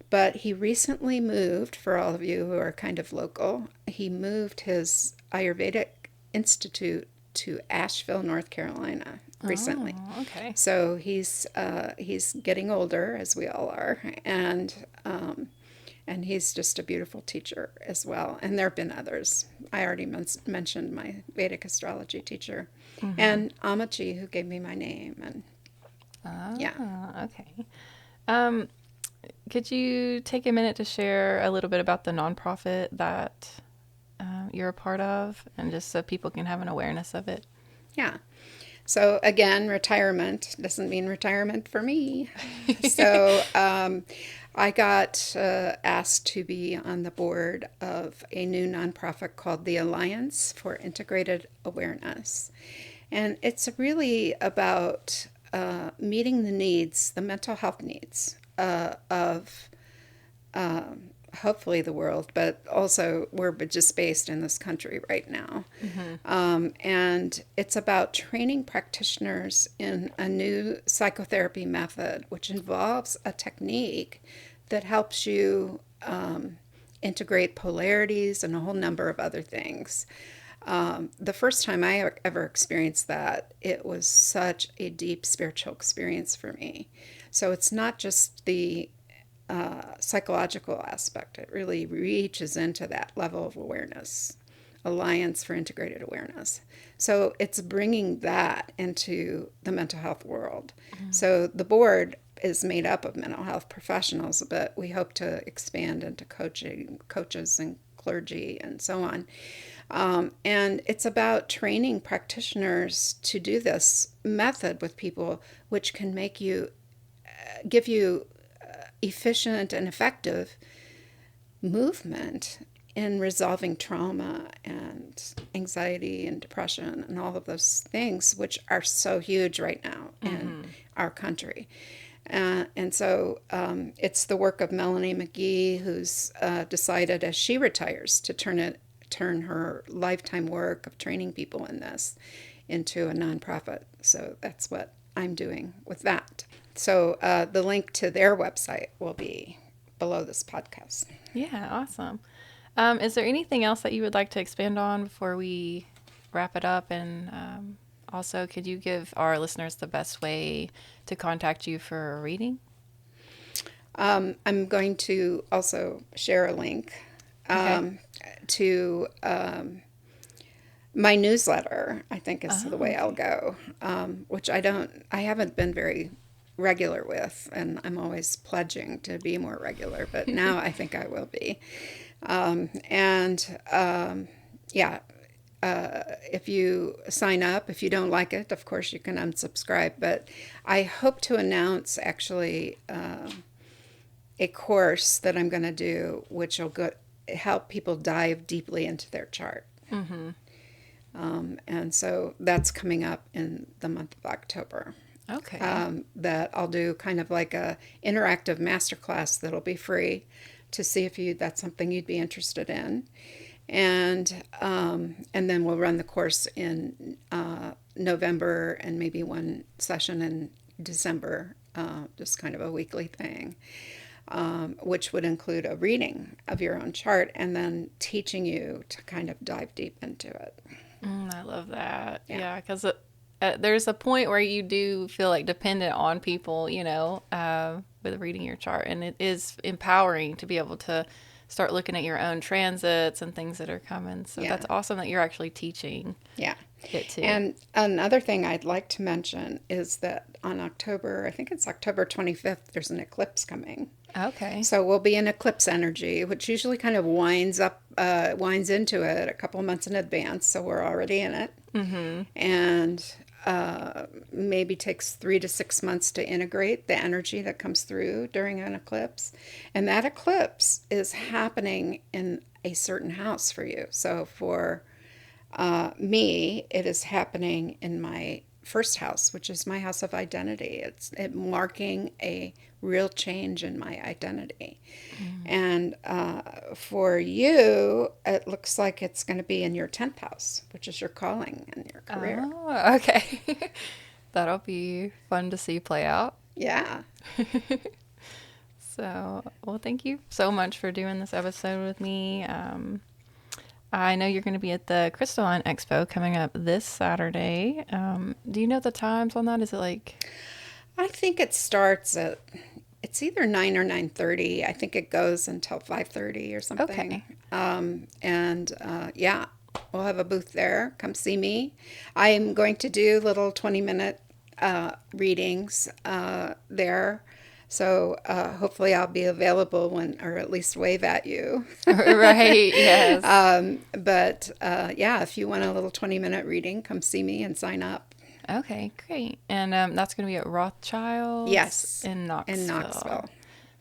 But he recently moved, for all of you who are kind of local, he moved his Ayurvedic Institute to Asheville, North Carolina recently. Oh, okay. So he's getting older, as we all are, and he's just a beautiful teacher as well. And there have been others. I already mentioned my Vedic astrology teacher, and Amachi, who gave me my name. And Okay. Could you take a minute to share a little bit about the nonprofit that you're a part of, and just so people can have an awareness of it? Yeah. So again, retirement doesn't mean retirement for me. So I got asked to be on the board of a new nonprofit called the Alliance for Integrated Awareness. And it's really about meeting the needs, the mental health needs of hopefully the world, but also we're just based in this country right now. And it's about training practitioners in a new psychotherapy method, which involves a technique that helps you integrate polarities and a whole number of other things. The first time I ever experienced that, it was such a deep spiritual experience for me. So it's not just the psychological aspect. It really reaches into that level of awareness, Alliance for Integrated Awareness. So it's bringing that into the mental health world. So the board is made up of mental health professionals, but we hope to expand into coaches and clergy and so on. And it's about training practitioners to do this method with people, which can give you efficient and effective movement in resolving trauma and anxiety and depression and all of those things, which are so huge right now in our country. And so it's the work of Melanie McGee, who's decided as she retires to turn her lifetime work of training people in this into a nonprofit. So that's what I'm doing with that. So the link to their website will be below this podcast. Yeah, awesome. Is there anything else that you would like to expand on before we wrap it up? And also, could you give our listeners the best way to contact you for a reading? I'm going to also share a link to my newsletter, I think is the way I'll go, which I haven't been very regular with, and I'm always pledging to be more regular, but now I think I will be. If you sign up, if you don't like it, of course you can unsubscribe, but I hope to announce actually a course that I'm going to do, which will help people dive deeply into their chart. And so that's coming up in the month of October. Okay. That I'll do kind of like a interactive masterclass that'll be free to see if that's something you'd be interested in. And then we'll run the course in November and maybe one session in December, just kind of a weekly thing, which would include a reading of your own chart and then teaching you to kind of dive deep into it. I love that. Yeah, because there's a point where you do feel like dependent on people, with reading your chart. And it is empowering to be able to start looking at your own transits and things that are coming. So that's awesome that you're actually teaching it too. And another thing I'd like to mention is that on I think it's October 25th, there's an eclipse coming. Okay. So we'll be in eclipse energy, which usually kind of winds into it a couple of months in advance. So we're already in it. Mm-hmm. And maybe takes 3 to 6 months to integrate the energy that comes through during an eclipse. And that eclipse is happening in a certain house for you. So for me, it is happening in my first house, which is my house of identity. It marking a real change in my identity. Mm. And for you, it looks like it's going to be in your 10th house, which is your calling and your career. Oh, okay. That'll be fun to see play out. Yeah. So, well, thank you so much for doing this episode with me. I know you're going to be at the Crystalline Expo coming up this Saturday. Do you know the times on that? Is it like... I think it starts at it's either 9 or 9:30. I think it goes until 5:30 or something. Okay. Yeah, we'll have a booth there. Come see me. I am going to do little 20-minute readings there. So hopefully I'll be available or at least wave at you. Right, yes. But yeah, if you want a little 20-minute reading, come see me and sign up. Okay, great. And that's going to be at Rothschild's Yes, in Knoxville. in Knoxville.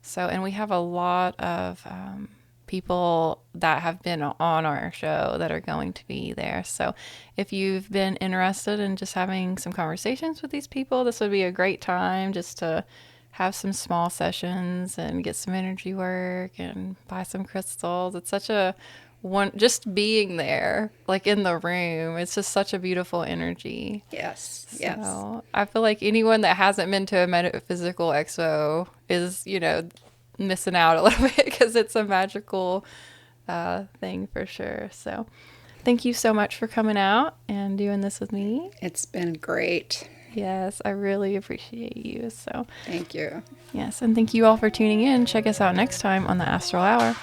So, and we have a lot of people that have been on our show that are going to be there. So, if you've been interested in just having some conversations with these people, this would be a great time just to have some small sessions and get some energy work and buy some crystals. It's such a just being there, like in the room, it's just such a beautiful energy. Yes, So yes. I feel like anyone that hasn't been to a metaphysical expo is, missing out a little bit because it's a magical thing for sure. So thank you so much for coming out and doing this with me. It's been great. Yes, I really appreciate you. So Thank you. yes, and thank you all for tuning in. Check us out next time on the Astral Hour.